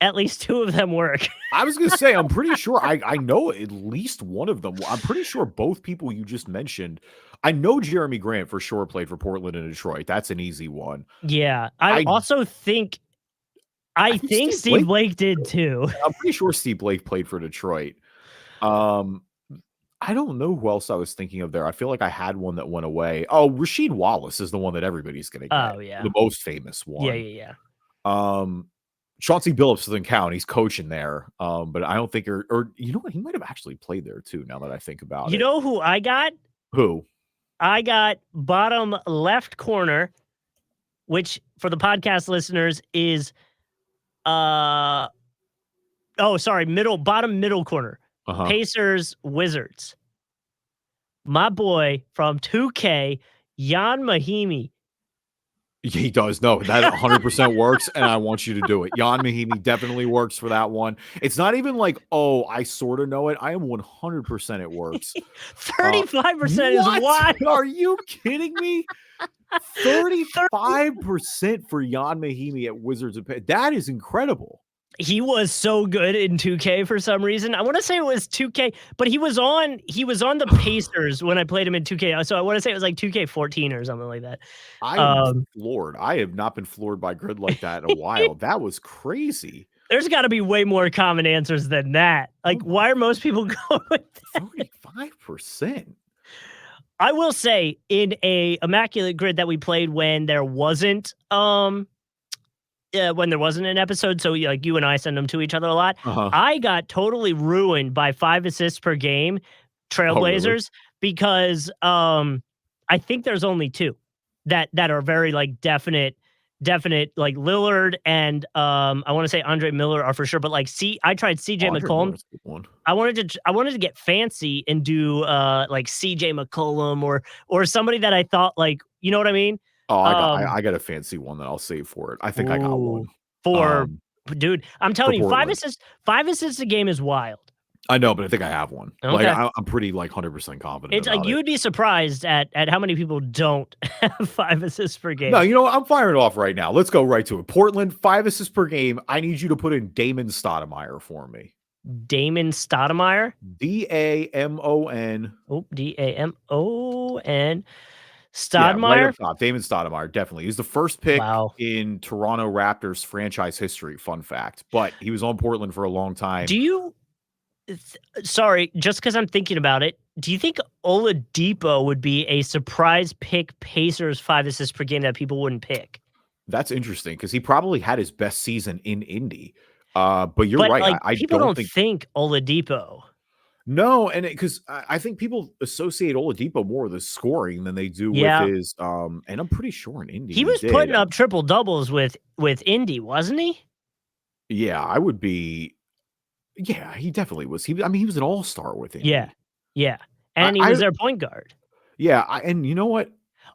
at least 2 of them work. I was gonna say, I'm pretty sure I know at least one of them. I'm pretty sure both people you just mentioned. I know Jeremy Grant for sure played for Portland and Detroit. That's an easy one. Yeah, I I also think I think Steve Blake did too. I'm pretty sure Steve Blake played for Detroit. Um, I don't know who else I was thinking of there. I feel like I had one that went away. Oh, Rasheed Wallace is the one that everybody's gonna get. Oh, yeah. The most famous Yeah, one. yeah, yeah. Chauncey Billups doesn't count. He's coaching there. But I don't think or you know what? He might have actually played there too, now that I think about You it. know who I got? Who? I got bottom left corner, which for the podcast listeners is bottom middle corner. Uh-huh. Pacers, Wizards. My boy from 2K, Jan Mahimi. He does. No, that 100% works, and I want you to do it. Jan Mahimi definitely works for that one. It's not even like, oh, I sort of know it. I am 100% it works. 35% is What? wild. Are you kidding me? 30 35% for Jan Mahimi at Wizards of Penn. That is incredible. He was so good in 2K for some reason. I want to say it was 2K, but he was on the Pacers when I played him in 2K. So I want to say it was like 2K14 or something like that. I am floored. I have not been floored by grid like that in a while. That was crazy. There's got to be way more common answers than that. Like, why are most people going with that? 35%. I will say, in a immaculate grid that we played when there wasn't an episode, so like you and I send them to each other a lot. I got totally ruined by 5 assists per game, Trailblazers, because I think there's only 2 that are very like definite like Lillard and I want to say Andre Miller are for sure, but like I tried CJ McCollum. I wanted to get fancy and do like CJ McCollum or somebody that I thought like, you know what I mean? Oh, I got a fancy one that I'll save for it. I think I got one. Dude, I'm telling you, 5 assists a game is wild. I know, but I think I have one. Okay. Like I'm pretty like 100% confident. It's like you would be surprised at how many people don't have 5 assists per game. No, you know what? I'm firing it off right now. Let's go right to it. Portland, 5 assists per game. I need you to put in Damon Stoudemire for me. Damon Stoudemire? D-A-M-O-N. Oh, D-A-M-O-N. Yeah, Stoudemire? right up top. Damon Stoudemire, definitely. He's the first pick in Toronto Raptors franchise history, fun fact. But he was on Portland for a long time. Sorry, just because I'm thinking about it, do you think Oladipo would be a surprise pick Pacers 5 assists per game that people wouldn't pick? That's interesting because he probably had his best season in Indy. But you're right. Like, I people don't think Oladipo. No, and because I think people associate Oladipo more with his scoring than they do with his. And I'm pretty sure in Indy he was putting up triple doubles with Indy, wasn't he? Yeah, I would be. Yeah, he definitely was. He was an all-star with Indy. Yeah, and he was their point guard. Yeah, and you know what?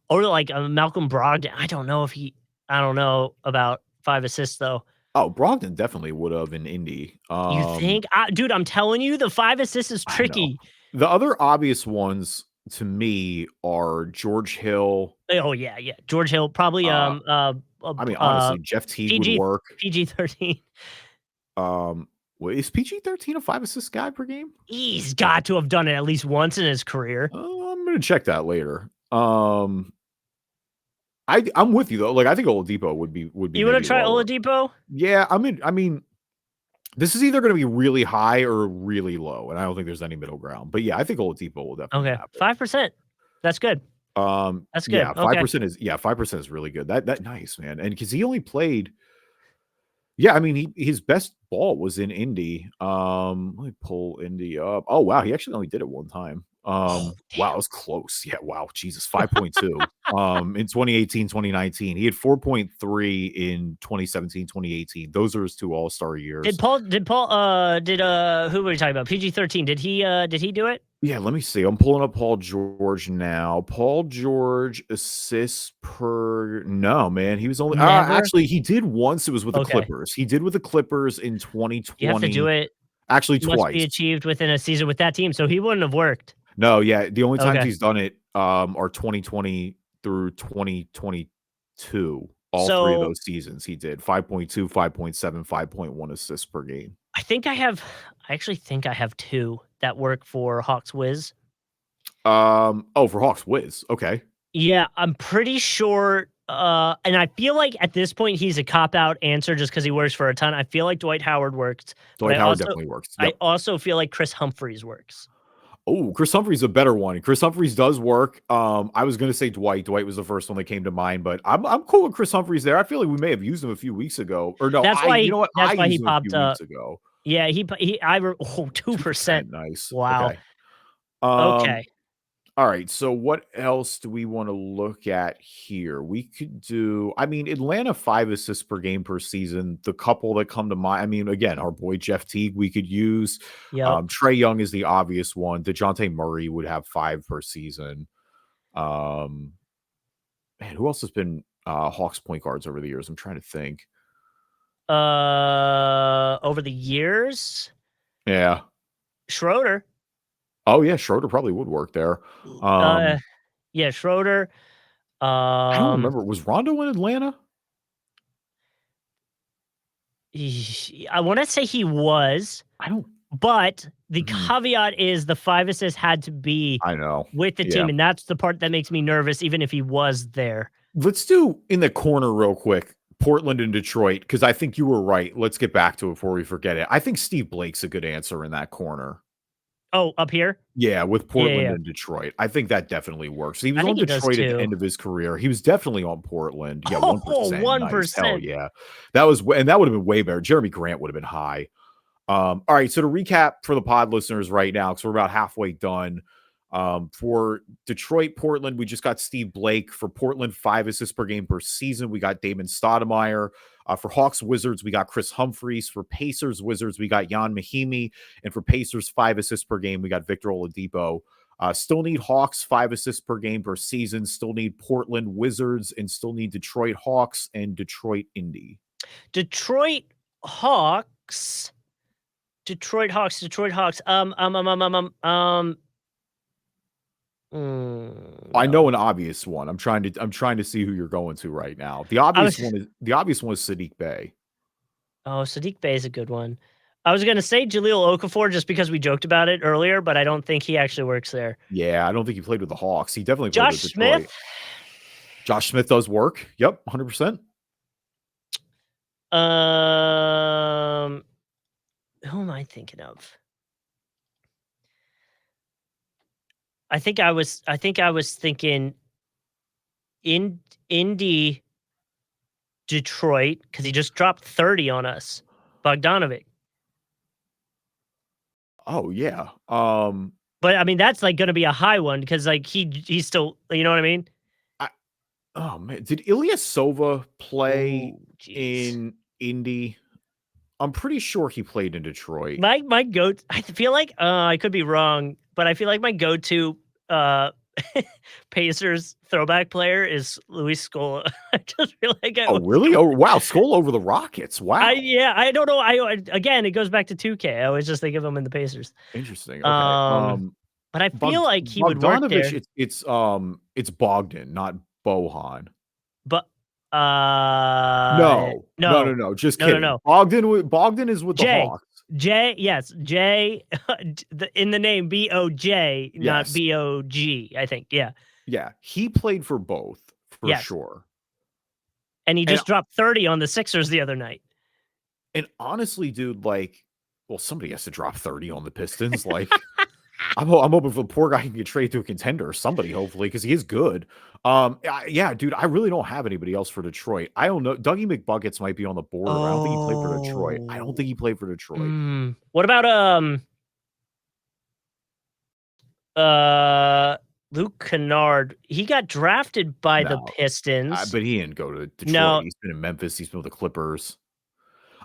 Or like Malcolm Brogdon. I don't know about 5 assists though. Oh, Brogdon definitely would have in Indy. You think? Dude, I'm telling you, the 5 assists is tricky. The other obvious ones to me are George Hill. Oh, yeah. George Hill, probably, honestly, Jeff Teague would work. PG-13. Is PG-13 a 5 assist guy per game? He's got to have done it at least once in his career. I'm going to check that later. I'm with you though. Like I think Oladipo would be. You want to try Oladipo? Yeah, I mean, this is either going to be really high or really low, and I don't think there's any middle ground. But yeah, I think Oladipo will definitely. Okay, 5%. That's good. That's good. Yeah, 5% is 5% is really good. That nice, man. And because he only played. Yeah, I mean, his best ball was in Indy. Let me pull Indy up. Oh wow, he actually only did it one time. Wow, it was close. Yeah, wow, Jesus, 5.2. In 2018, 2019, he had 4.3 in 2017, 2018. Those are his 2 All-Star years. Did who were we talking about? PG-13. Did he do it? Yeah, let me see. I'm pulling up Paul George now. Paul George assists per. No, man, he was only. Actually, he did once. It was with the Clippers. He did with the Clippers in 2020. You have to do it. Actually, twice. Must be achieved within a season with that team, so he wouldn't have worked. No, yeah, the only times he's done it are 2020 through 2022. All 3 of those seasons he did 5.2, 5.7, 5.1 assists per game. I actually think I have 2 that work for Hawks Wiz. For Hawks Wiz. Okay. Yeah, I'm pretty sure. And I feel like at this point he's a cop-out answer just because he works for a ton. I feel like Dwight Howard works. Dwight Howard definitely works. Yep. I also feel like Chris Humphries works. Oh, Chris Humphries is a better one. Chris Humphries does work. I was going to say Dwight. Dwight was the first one that came to mind, but I'm cool with Chris Humphries there. I feel like we may have used him a few weeks ago. Or no, that's why you know what? That's why he popped up. Weeks ago. Yeah, 2%. Nice. Wow. Okay. All right. So what else do we want to look at here? We could do, Atlanta 5 assists per game per season. The couple that come to mind, again, our boy Jeff Teague, we could use. Yep. Trae Young is the obvious one. DeJounte Murray would have 5 per season. Man, who else has been? Hawks point guards over the years? I'm trying to think. Over the years, Yeah. Schroeder. Oh yeah, Schroeder probably would work there. Uh, yeah, Schroeder. I don't remember. Was Rondo in Atlanta? I want to say he was, I don't. but the Mhm. caveat is the 5 assists had to be I know. with the Yeah. team, and that's the part that makes me nervous, even if he was there. Let's do in the corner real quick. Portland and Detroit, because I think you were right. Let's get back to it before we forget it. I think Steve Blake's a good answer in that corner. Oh, up here? Yeah, with Yeah, Portland yeah. and Detroit. I think that definitely works. He I was on think he does Detroit at the too. end of his career. He was definitely on Portland. Yeah, Oh, 1%. Nice. Hell 1%. yeah. That was, and that would have been way better. Jeremy Grant would have been high. All right. So to recap for the pod listeners right now, because we're about halfway done. For Detroit, Portland, we just got Steve Blake. For Portland, 5 assists per game per season. We got Damon Stoudemire. For Hawks, Wizards, we got Chris Humphreys. For Pacers, Wizards, we got Jan Mahimi. And for Pacers, 5 assists per game, we got Victor Oladipo. Still need Hawks, 5 assists per game per season. Still need Portland Wizards, and still need Detroit Hawks and Detroit Indy. Detroit Hawks. Detroit Hawks. I know No. an obvious one. I'm trying to see who you're going to right now. The obvious one is Sadiq Bey. Oh, Sadiq Bey is a good one. I was gonna say Jahlil Okafor just because we joked about it earlier, but I don't think he actually works there. Yeah, I don't think he played with the Hawks. He definitely played Josh with Detroit. Smith. Josh Smith does work. Yep, 100%. Who am I thinking of? I think I was thinking in Indy, Detroit, because he just dropped 30 on us. Bogdanovic. Oh yeah. But I mean, that's like gonna be a high one because like he's still, you know what I mean? Oh man, did Ilyasova play Oh, jeez. in Indy? I'm pretty sure he played in Detroit. My go I feel like I could be wrong, but I feel like my go-to uh Pacers throwback player is Luis Scola. I just feel like I Oh always really? go Oh wow, Skull over the Rockets. Wow. I don't know. Again, it goes back to 2K. I always just think of him in the Pacers. Interesting. Okay. But I feel like he would work Bogdanovich, there. it's Bogdan, not Bohan. But No. No, no, no. no. Just No, no, kidding. no. Bogdan is with the J. Hawks. Yes, J in the name BOJ, not Yes. BOG, I think. Yeah. Yeah. He played for both for Yes. sure. And he And just dropped 30 on the Sixers the other night. and honestly, dude, like, well, somebody has to drop 30 on the Pistons. Like, I'm hoping for the poor guy can get traded to a contender or somebody, hopefully, because he is good. Yeah, dude, I really don't have anybody else for Detroit. I don't know. Dougie McBuckets might be on the board, but I don't think he played for Detroit. I don't think he played for Detroit. What about Luke Kennard? He got drafted by the No, Pistons. but he didn't go to Detroit. No. He's been in Memphis. He's been with the Clippers.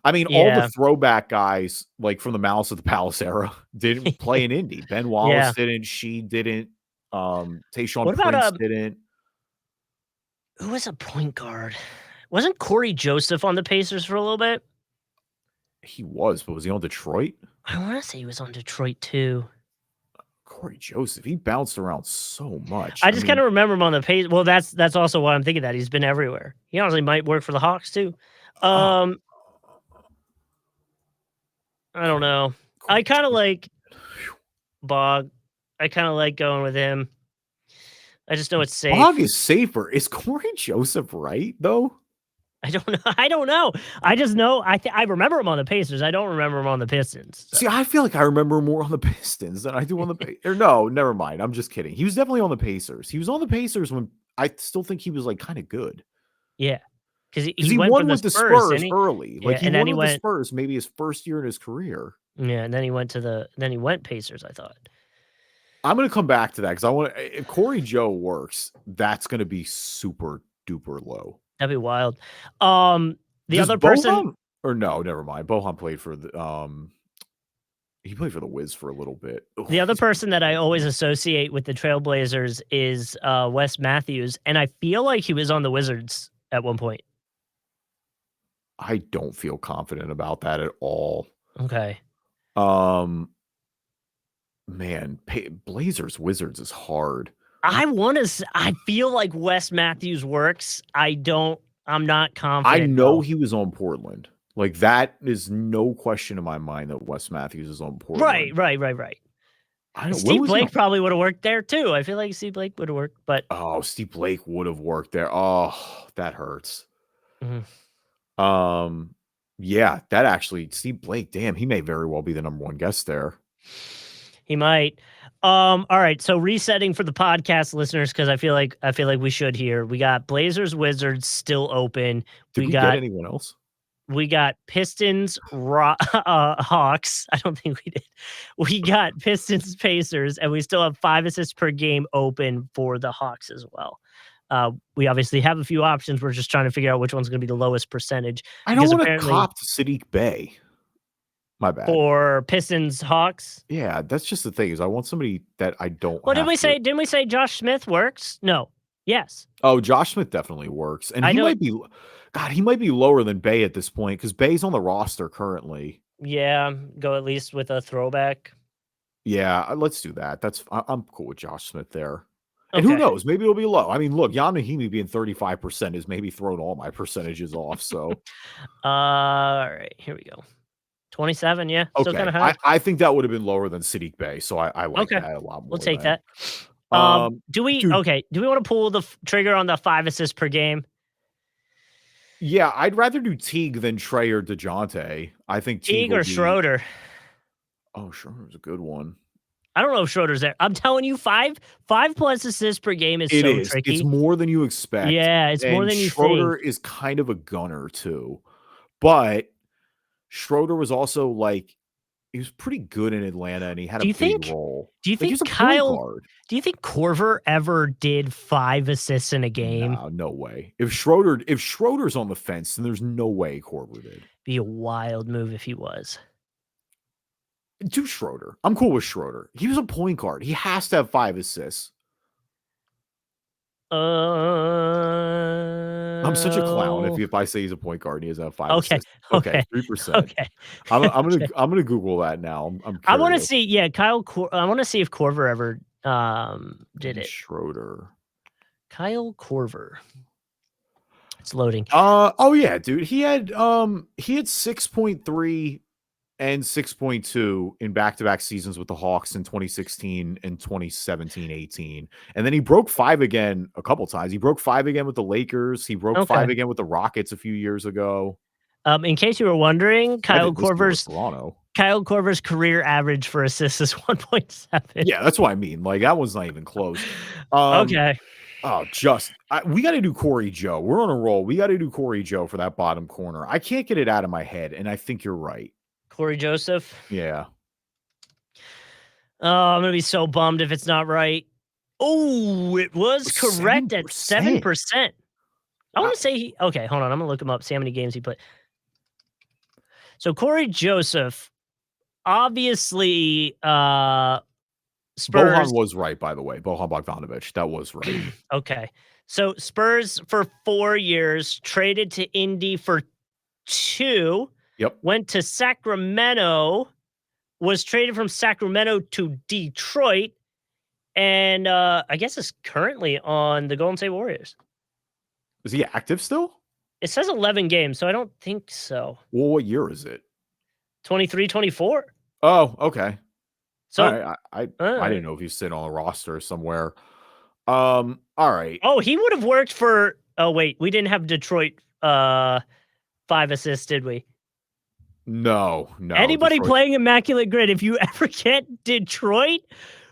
I mean, all Yeah. the throwback guys, like from the Malice of the Palace era, didn't play in Indy. Ben Wallace Yeah. didn't. She didn't. Tayshaun What about, Prince didn't. Who was a point guard? Wasn't Corey Joseph on the Pacers for a little bit? He was, but was he on Detroit? I want to say he was on Detroit too. Corey Joseph, he bounced around so much. I just kind of remember him on the Pacers. Well, that's also why I'm thinking that he's been everywhere. He honestly might work for the Hawks too. I don't know. I kind of like Bog. I kind of like going with him. I just know it's safe. Bog is safer. Is Corey Joseph right though? I don't know. I don't know. I just know. I remember him on the Pacers. I don't remember him on the Pistons. So. See, I feel like I remember more on the Pistons than I do on the or no, never mind. I'm just kidding. He was definitely on the Pacers. He was on the Pacers when I still think he was like kind of good. Yeah, because he went won from with the Spurs early. Yeah, like he and won then with the Spurs, maybe his first year in his career. Yeah, and then he went to he went Pacers. I thought. I'm gonna come back to that because I want if Corey Joe works, that's gonna be super duper low. That'd be wild. The other person, or no, never mind. Bohan played for the he played for the Wiz for a little bit. The other person that I always associate with the Trailblazers is Wes Matthews, and I feel like he was on the Wizards at one point. I don't feel confident about that at all. Okay. Man, Blazers Wizards is hard. I feel like Wes Matthews works. I'm not I confident. know though. he was on Portland. Like, that is no question in my mind that Wes Matthews is on Portland. Right. I don't. When Steve was he Blake on? probably would have worked there too. I feel like Steve Blake would have worked, but Oh, Steve Blake would have worked there. Oh, that hurts. mhm. Yeah, that actually, Steve Blake, damn, he may very well be the number one guest there. He might. All right. So resetting for the podcast listeners, because I feel like we should here. We got Blazers Wizards still open. Did we get anyone else? We got Pistons Hawks. I don't think we did. We got Pistons Pacers, and we still have 5 assists per game open for the Hawks as well. We obviously have a few options. We're just trying to figure out which one's going to be the lowest percentage. I don't want to cop to Sadiq Bey. My bad. For Pistons Hawks. Yeah, that's just the thing is I want somebody that I don't. Well, didn't we say Josh Smith works? No. Yes. Oh, Josh Smith definitely works, and he might be. God, he might be lower than Bey at this point because Bey's on the roster currently. Yeah, go at least with a throwback. Yeah, let's do that. I'm cool with Josh Smith there. And who knows? Maybe it'll be low. I mean, look, Jan Nahimi being 35% is maybe thrown all my percentages off. So, all right, here we go. 27, yeah. Okay, still kind of high. I think that would have been lower than Sadiq Bey, so I like that a lot more. We'll take that. Do we want to pull the trigger on the 5 assists per game? Yeah, I'd rather do Teague than Trey or DeJounte. I think Teague or Schroeder. Oh, Schroeder's a good one. I don't know if Schroeder's there. I'm telling you, 5+ assists per game is tricky. It's more than you expect. Yeah, it's more than you think. Schroeder is kind of a gunner too, but Schroeder was also like he was pretty good in Atlanta, and he had a big role. Do you think Do you think Korver ever did 5 assists in a game? No way. If Schroeder's on the fence, then there's no way Korver did. Be a wild move if he was. Do Schroeder. I'm cool with Schroeder. He was a point guard. He has to have 5 assists. I'm such a clown if I say he's a point guard and he has 5 assists. Okay, 3%. Okay. I'm gonna Google that now. I'm curious. I want to see. Yeah, I want to see if Korver ever did it. Schroeder. Kyle Korver. It's loading. Oh yeah, dude. He had 6.3 and 6.2 in back-to-back seasons with the Hawks in 2016 and 2017-18. And then he broke 5 again a couple times. He broke 5 again with the Lakers. He broke 5 again with the Rockets a few years ago. In case you were wondering, Kyle Korver's career average for assists is 1.7. Yeah, that's what I mean. Like, that one's not even close. Okay. Oh, we got to do Corey Joe. We're on a roll. We got to do Corey Joe for that bottom corner. I can't get it out of my head, and I think you're right. Corey Joseph. Yeah. Oh, I'm gonna be so bummed if it's not right. Oh, it was correct 7%. At 7%. I want to say okay, hold on. I'm gonna look him up, see how many games he played. So Corey Joseph, obviously, Spurs. Bohan was right, by the way. Bohan Bogdanovic. That was right. Okay. So Spurs for 4 years, traded to Indy for 2. Yep. Went to Sacramento, was traded from Sacramento to Detroit, and I guess is currently on the Golden State Warriors. Is he active still? It says 11 games, so I don't think so. Well, what year is it? 23, 24. Oh, okay. So right. I didn't know if he's sitting on a roster somewhere. All right. Oh, he would have worked for. Oh wait, we didn't have Detroit 5 assists, did we? No. Anybody playing Immaculate Grid, if you ever get Detroit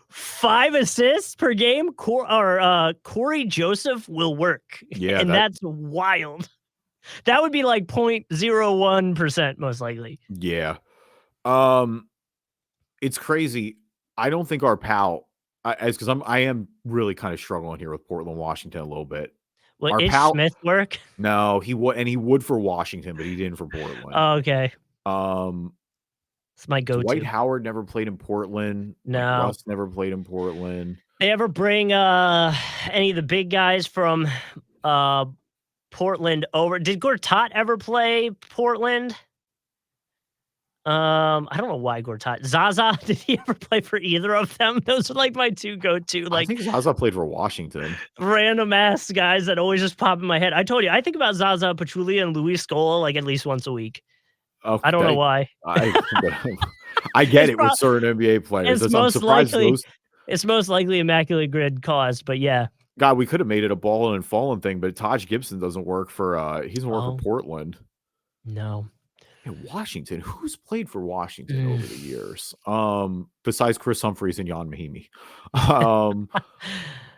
5 assists per game, Corey Joseph will work. Yeah, and that's wild. That would be like 0.01% most likely. Yeah. It's crazy. I don't think our pal, because I am really kind of struggling here with Portland, Washington a little bit. Will Ish Smith work? No, he would for Washington, but he didn't for Portland. Oh, okay. It's my go-to. Dwight Howard never played in Portland. No. Russ never played in Portland. They ever bring any of the big guys from Portland over. Did Gortat ever play Portland? I don't know why Gortat. Zaza, did he ever play for either of them? Those are like my two go-to, I like think Zaza played for Washington. random ass guys that always just pop in my head. I told you, I think about Zaza Pachulia and Luis Scola like at least once a week. I don't know Okay, why. I get It's it with certain NBA players. it's I'm most surprised likely those. it's most likely Immaculate Grid caused, but yeah. God, we could have made it a balling and falling thing, but Taj Gibson doesn't work for. He doesn't work for Oh, Portland. no. Yeah, Washington. Who's played for Washington Mm. over the years? Besides Chris Humphries and Jan Mahimi. Um,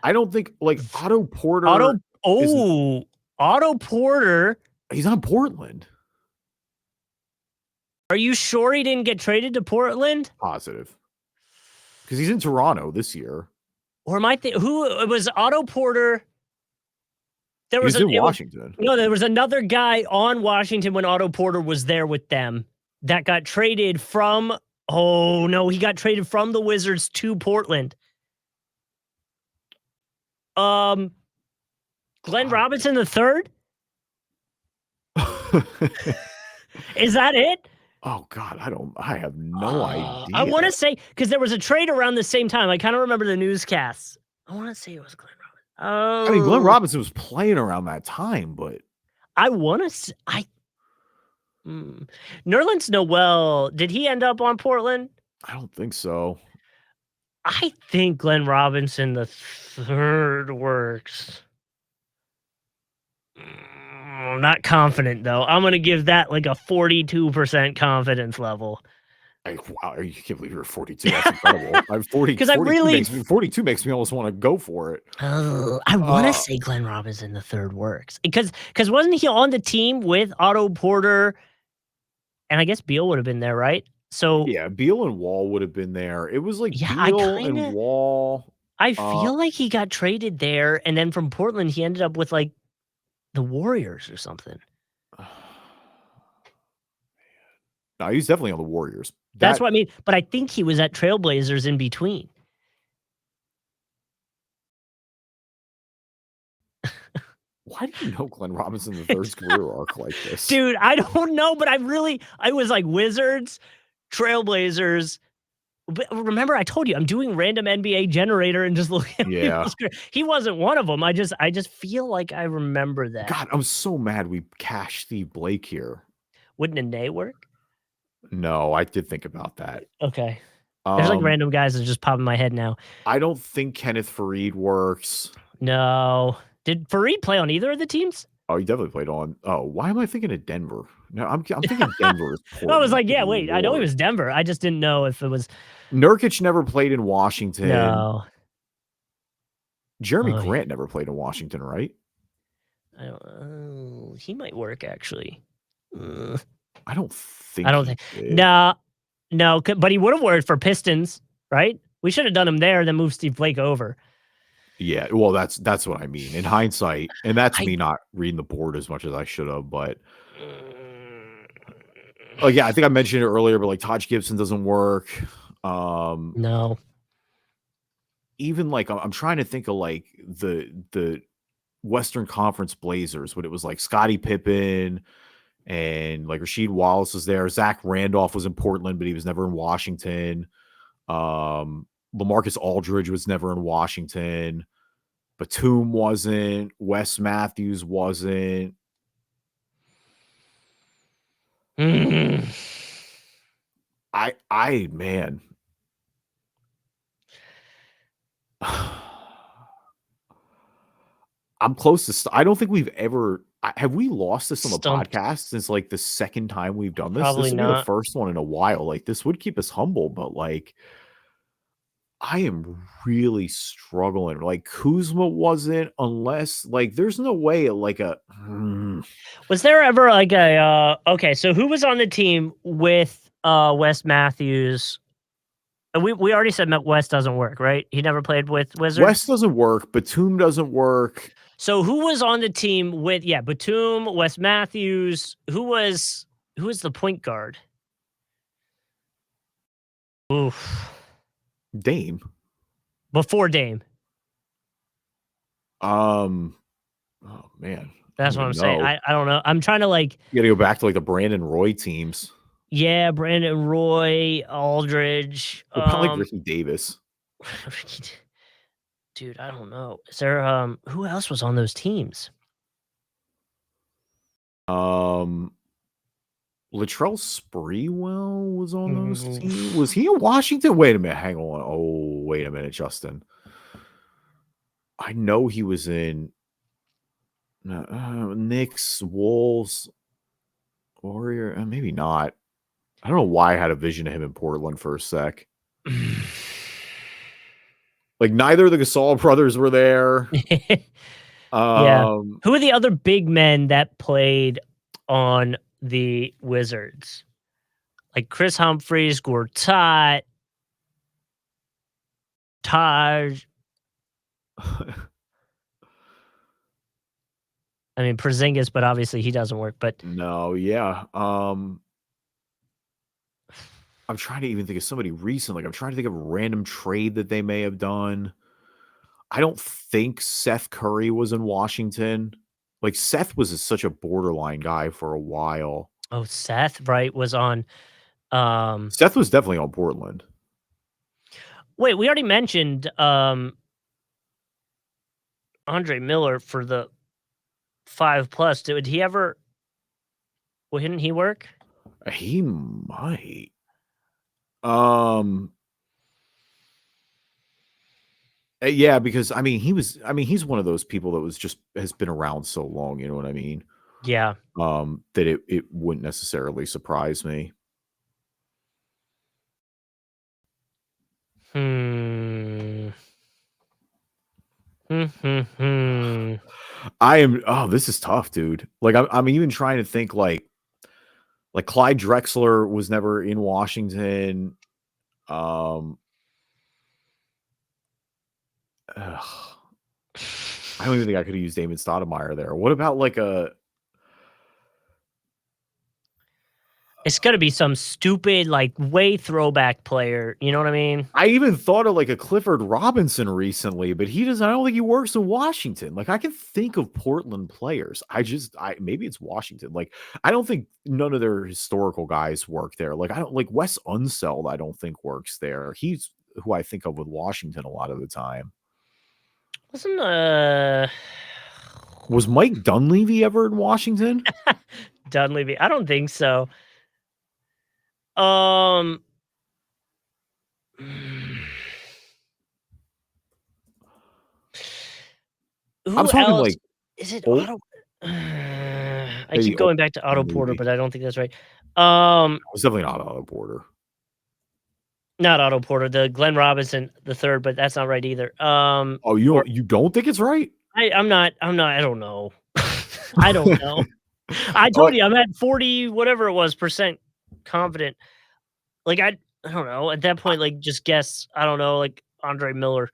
I don't think like Otto Porter is. Otto Porter. He's on Portland. Are you sure he didn't get traded to Portland? Positive. Because he's in Toronto this year. Or am I who it was Otto Porter? There was He's in Washington. there was another guy on Washington when Otto Porter was there with them that got traded from. Oh no, he got traded from the Wizards to Portland. Glenn Robinson the third. Is that it? Oh God, I have no idea. I want to say because there was a trade around the same time. I kind of remember the newscasts. I want to say it was Glenn Robinson. Oh, I mean, Glenn Robinson was playing around that time, but I want to. Nerlens Noel. Did he end up on Portland? I don't think so. I think Glenn Robinson the third works. I'm not confident though. I'm gonna give that like a 42% confidence level. Wow, you can't believe you're 42. That's incredible. I'm 40 because I really 42 makes me almost want to go for it. Oh, I want to say Glenn Robinson the third works because wasn't he on the team with Otto Porter, and I guess Beal would have been there, right? So yeah, Beal and Wall would have been there. It was like yeah, Beal and Wall. I feel like he got traded there, and then from Portland he ended up with like the Warriors or something. No, he's definitely on the Warriors. That's what I mean. But I think he was at Trailblazers in between. Why do you know Glenn Robinson the third's career arc like this? Dude, I don't know, but I was like Wizards, Trailblazers. But remember, I told you I'm doing random NBA generator and just looking at he wasn't one of them. I just feel like I remember that. God, I'm so mad we cashed Steve Blake here. Wouldn't Nene work? No, I did think about that. Okay. There's like random guys that just pop in my head now. I don't think Kenneth Faried works. No. Did Faried play on either of the teams? Oh, he definitely played on. Oh, why am I thinking of Denver? No, I'm thinking Denver. I was like, yeah, wait. I know he was Denver. I just didn't know if it was. Nurkic never played in Washington. No. Jeremy Grant never played in Washington, right? I don't know. He might work actually. I don't think. No, but he would have worked for Pistons, right? We should have done him there, then moved Steve Blake over. Yeah, well, that's what I mean in hindsight, and that's me not reading the board as much as I should have. But yeah, I think I mentioned it earlier, but like Taj Gibson doesn't work. No. Even like I'm trying to think of like the Western Conference Blazers when it was like Scottie Pippen and like Rasheed Wallace was there. Zach Randolph was in Portland, but he was never in Washington. LaMarcus Aldridge was never in Washington. Batum wasn't. Wes Matthews wasn't. Mm. Man. I'm close to. I don't think we've ever. Have we lost this on the podcast since like the second time we've done this? Probably this would not. be the first one in a while. Like this would keep us humble, but like I am really struggling. Like Kuzma wasn't, unless like there's no way like a. Was there ever like a okay? So who was on the team with Wes Matthews? We already said Wes doesn't work, right? He never played with Wizards. Wes doesn't work. Batum doesn't work. So who was on the team with Batum, Wes Matthews? Who was the point guard? Oof. Dame. Before Dame. Oh man. I don't That's what even I'm saying. know. I don't know. I'm trying to like, You gotta go back to like the Brandon Roy teams. yeah, Brandon Roy, Aldridge. What about like Ricky Davis? Dude, I don't know. Is there who else was on those teams? Um, Latrell Sprewell was on those Mm, teams. Was he in Washington? Wait a minute. Hang on. Oh, wait a minute, Justin. I know he was in Knicks, Wolves, Warrior. Maybe not. I don't know why I had a vision of him in Portland for a sec. Like neither of the Gasol brothers were there. Yeah. Um, Who are the other big men that played on the Wizards? Like Chris Humphries, Gortat, Taj. I mean, Porzingis, but obviously he doesn't work. But no, yeah. I'm trying to even think of somebody recent. Like I'm trying to think of a random trade that they may have done. I don't think Seth Curry was in Washington. Like Seth was such a borderline guy for a while. oh, Seth, right, was on. Seth was definitely on Portland. Wait, we already mentioned Andre Miller for the 5+. Did he ever? Well, didn't he work? He might. Um. Yeah, because I mean, he's one of those people that was just has been around so long. You know what I mean? Yeah. That it wouldn't necessarily surprise me. Hmm. Hmm. I am. Oh, this is tough, dude. Like I'm even trying to think like Clyde Drexler was never in Washington. Um, ugh, I don't even think I could have used Damon Stoudemire there. What about like a? It's gonna be some stupid, like, way throwback player. You know what I mean? I even thought of like a Clifford Robinson recently, but he doesn't. I don't think he works in Washington. Like I can think of Portland players. I maybe it's Washington. Like I don't think none of their historical guys work there. Like I don't like Wes Unseld. I don't think works there. He's who I think of with Washington a lot of the time. Wasn't Was Mike Dunleavy ever in Washington? Dunleavy? I don't think so. Um. I'm Who talking else? like Is it old, Otto? I maybe keep old going back to Otto Porter, Dunleavy. but I don't think that's right. It's definitely not Otto Porter. Not Otto Porter, the Glenn Robinson the third, but that's not right either. Oh, Or you don't think it's right? I'm not. I don't know. I don't know. I Oh, told you I'm at 40 whatever it was percent confident. Like I don't know. At that point, like just guess. I don't know. Like Andre Miller.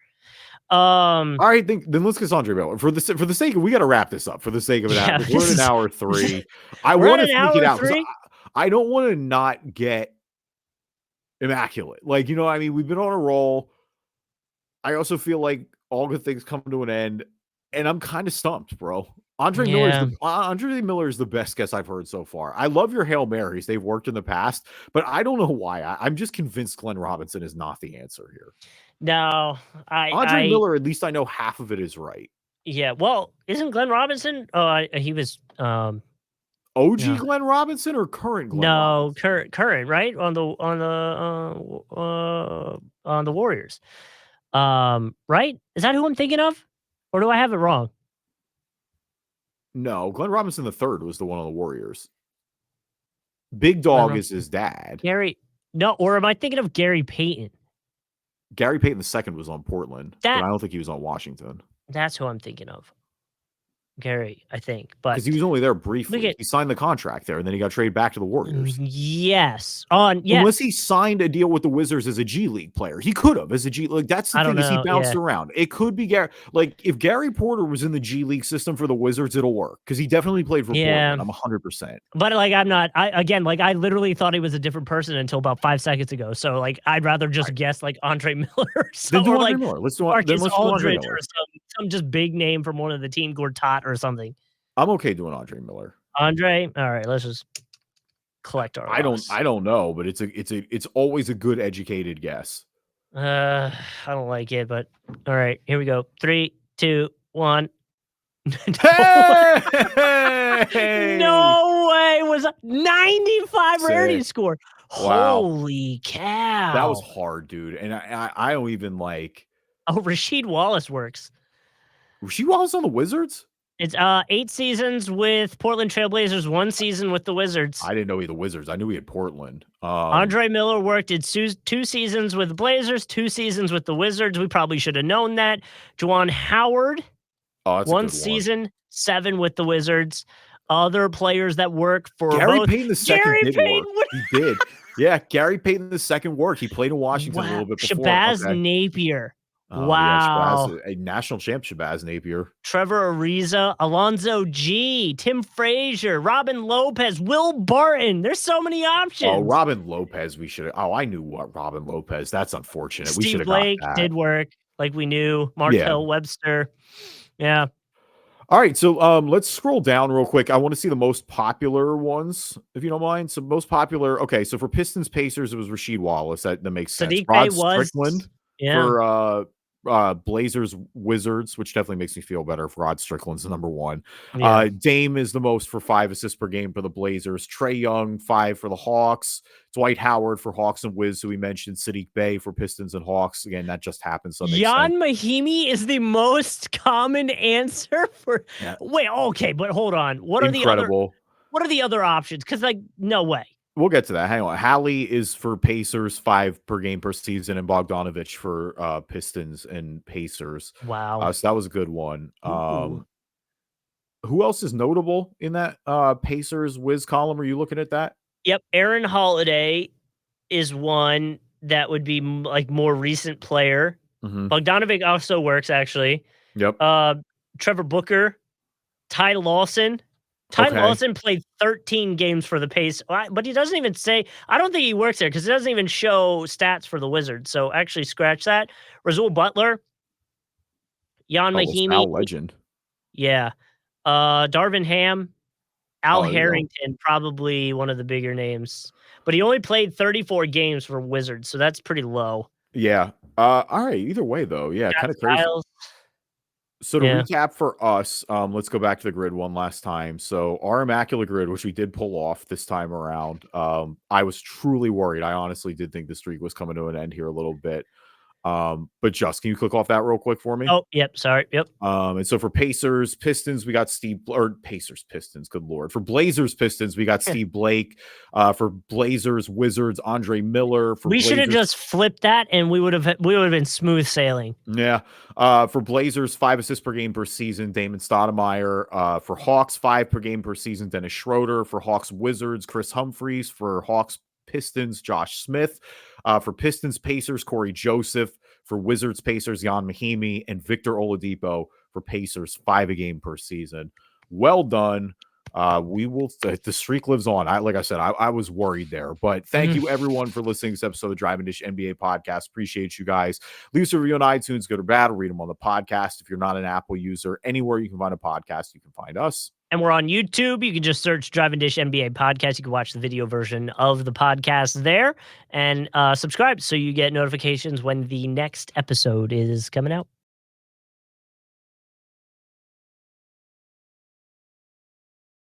I think then let's get Andre Miller for the sake of we got to wrap this up for the sake of it. Yeah, Because we're at an hour 3. I we're at want to an sneak it hour out because 3. I don't want to not get immaculate. Like you know, what I mean, we've been on a roll. I also feel like all good things come to an end, and I'm kind of stumped, bro. Yeah. Andre Miller is the best guess I've heard so far. I love your Hail Marys; they've worked in the past, but I don't know why. I'm just convinced Glenn Robinson is not the answer here. No, Andre Miller, at least I know half of it is right. yeah. Well, isn't Glenn Robinson? Oh, he was. OG No, Glenn Robinson or current Glenn no, Robinson? current, right on the Warriors. Right? Is that who I'm thinking of, or do I have it wrong? No, Glenn Robinson the third was the one on the Warriors. Big Glenn Dog is Robinson, his dad. Gary. No, or am I thinking of Gary Payton? Gary Payton the second was on Portland, but That I don't think he was on Washington that's who I'm thinking of. Gary, I think, because he but was only there look briefly. at He signed the contract there, and then he got traded back to the Warriors. yes, Unless yes. he signed a deal with the Wizards as a G League player. He could have as a G League. That's the I don't thing is he know. bounced Yeah, around. It could be Gary. Like if Gary Porter was in the G League system for the Wizards, it'll work because he definitely played for yeah. Portland. I'm 100%. But like, I'm not. I again, like, I literally thought he was a different person until about 5 seconds ago. So like, I'd rather just Right. guess like Andre Miller, Then do or Andre like Miller. Let's do Marcus Andre Aldridge Miller. or some just big name from one of the team, Gortat or something. I'm okay doing Andre Miller. Andre? All right, let's just collect our loss. I don't know, but it's always a good educated guess. I don't like it, but all right, here we go. 3, 2, 1. No, Hey! no way. It was a 95 rarity Sick. score. Wow. Holy That was cow. hard, dude. And I don't even like Oh, Rasheed Wallace works. was she Wallace on the Wizards? It's 8 seasons with Portland Trailblazers, 1 season with the Wizards. I didn't know he had the Wizards. I knew he had Portland. Andre Miller worked in 2 seasons with the Blazers, 2 seasons with the Wizards. We probably should have known that. Juwan Howard, Oh, that's a 1 good one. season, 7 with the Wizards. Other players that work for Gary both. Payton II Gary did work. Payton. He did. Yeah, Gary Payton II worked. He played in Washington a Wow. little bit before. Shabazz Okay. Napier. Oh yeah, Wow. Shabazz, a national champ, Shabazz Napier. Trevor Ariza, Alonzo G, Tim Frazier, Robin Lopez, Will Barton. There's so many options. Oh, Robin Lopez. We should. Oh, I knew what Robin Lopez. That's unfortunate. We should Steve have got Blake that. did work, like we knew. Yeah. Martell Webster. Yeah. All right, so let's scroll down real quick. I want to see the most popular ones, if you don't mind. So most popular. Okay, so for Pistons Pacers, it was Rasheed Wallace. That makes sense. Sadiq Rod Bey was. Strickland Yeah. for Blazers Wizards, which definitely makes me feel better if Rod Strickland's the number one. Yeah. Dame is the most for 5 assists per game for the Blazers. Trae Young 5 for the Hawks. Dwight Howard for Hawks and Wiz, who we mentioned. Sadiq Bey for Pistons and Hawks. Again, that just happened. So Jan Mahimi is the most common answer for. Yeah. Wait, okay, but hold on. What are the other options? Because like, no way. We'll get to that. Hang on. Hallie is for Pacers, 5 per game per season, and Bogdanovich for Pistons and Pacers. Wow. So that was a good one. Ooh. Who else is notable in that Pacers Wiz column? Are you looking at that? Yep. Aaron Holiday is one that would be like more recent player. Bogdanovic also works actually. Yep. Trevor Booker, Ty Lawson. Lawson played 13 games for the Pacers, but he doesn't even say. I don't think he works there because it doesn't even show stats for the Wizards. So actually, scratch that. Rasul Butler, Jan Mahimi, legend. Yeah, Darvin Ham, Al Harrington, probably one of the bigger names, but he only played 34 games for Wizards, so that's pretty low. Yeah. All right. Either way, though, yeah, kind of crazy. So to recap for us, let's go back to the grid one last time. So our immaculate grid, which we did pull off this time around, I was truly worried. I honestly did think the streak was coming to an end here a little bit. But just, can you click off that real quick for me? Oh, yep. Sorry. Yep. And so for Pacers, Pistons, we got Pacers, Pistons. Good Lord. For Blazers, Pistons, we got Steve Blake. For Blazers, Wizards, Andre Miller. We should have just flipped that, and we would have been smooth sailing. Yeah. For Blazers, 5 assists per game per season, Damon Stoudemire. For Hawks, 5 per game per season, Dennis Schroeder. For Hawks, Wizards, Chris Humphreys. For Hawks, Pistons, Josh Smith. For Pistons, Pacers, Corey Joseph. For Wizards, Pacers, Jan Mahimi. And Victor Oladipo for Pacers, 5 a game per season. Well done. We will. The streak lives on. Like I said, I was worried there, but thank you everyone for listening to this episode of the Drive and Dish NBA podcast. Appreciate you guys. Leave us a review on iTunes, good or bad. We'll read them on the podcast. If you're not an Apple user, anywhere you can find a podcast, you can find us. And we're on YouTube. You can just search Drive and Dish NBA podcast. You can watch the video version of the podcast there, and subscribe so you get notifications when the next episode is coming out.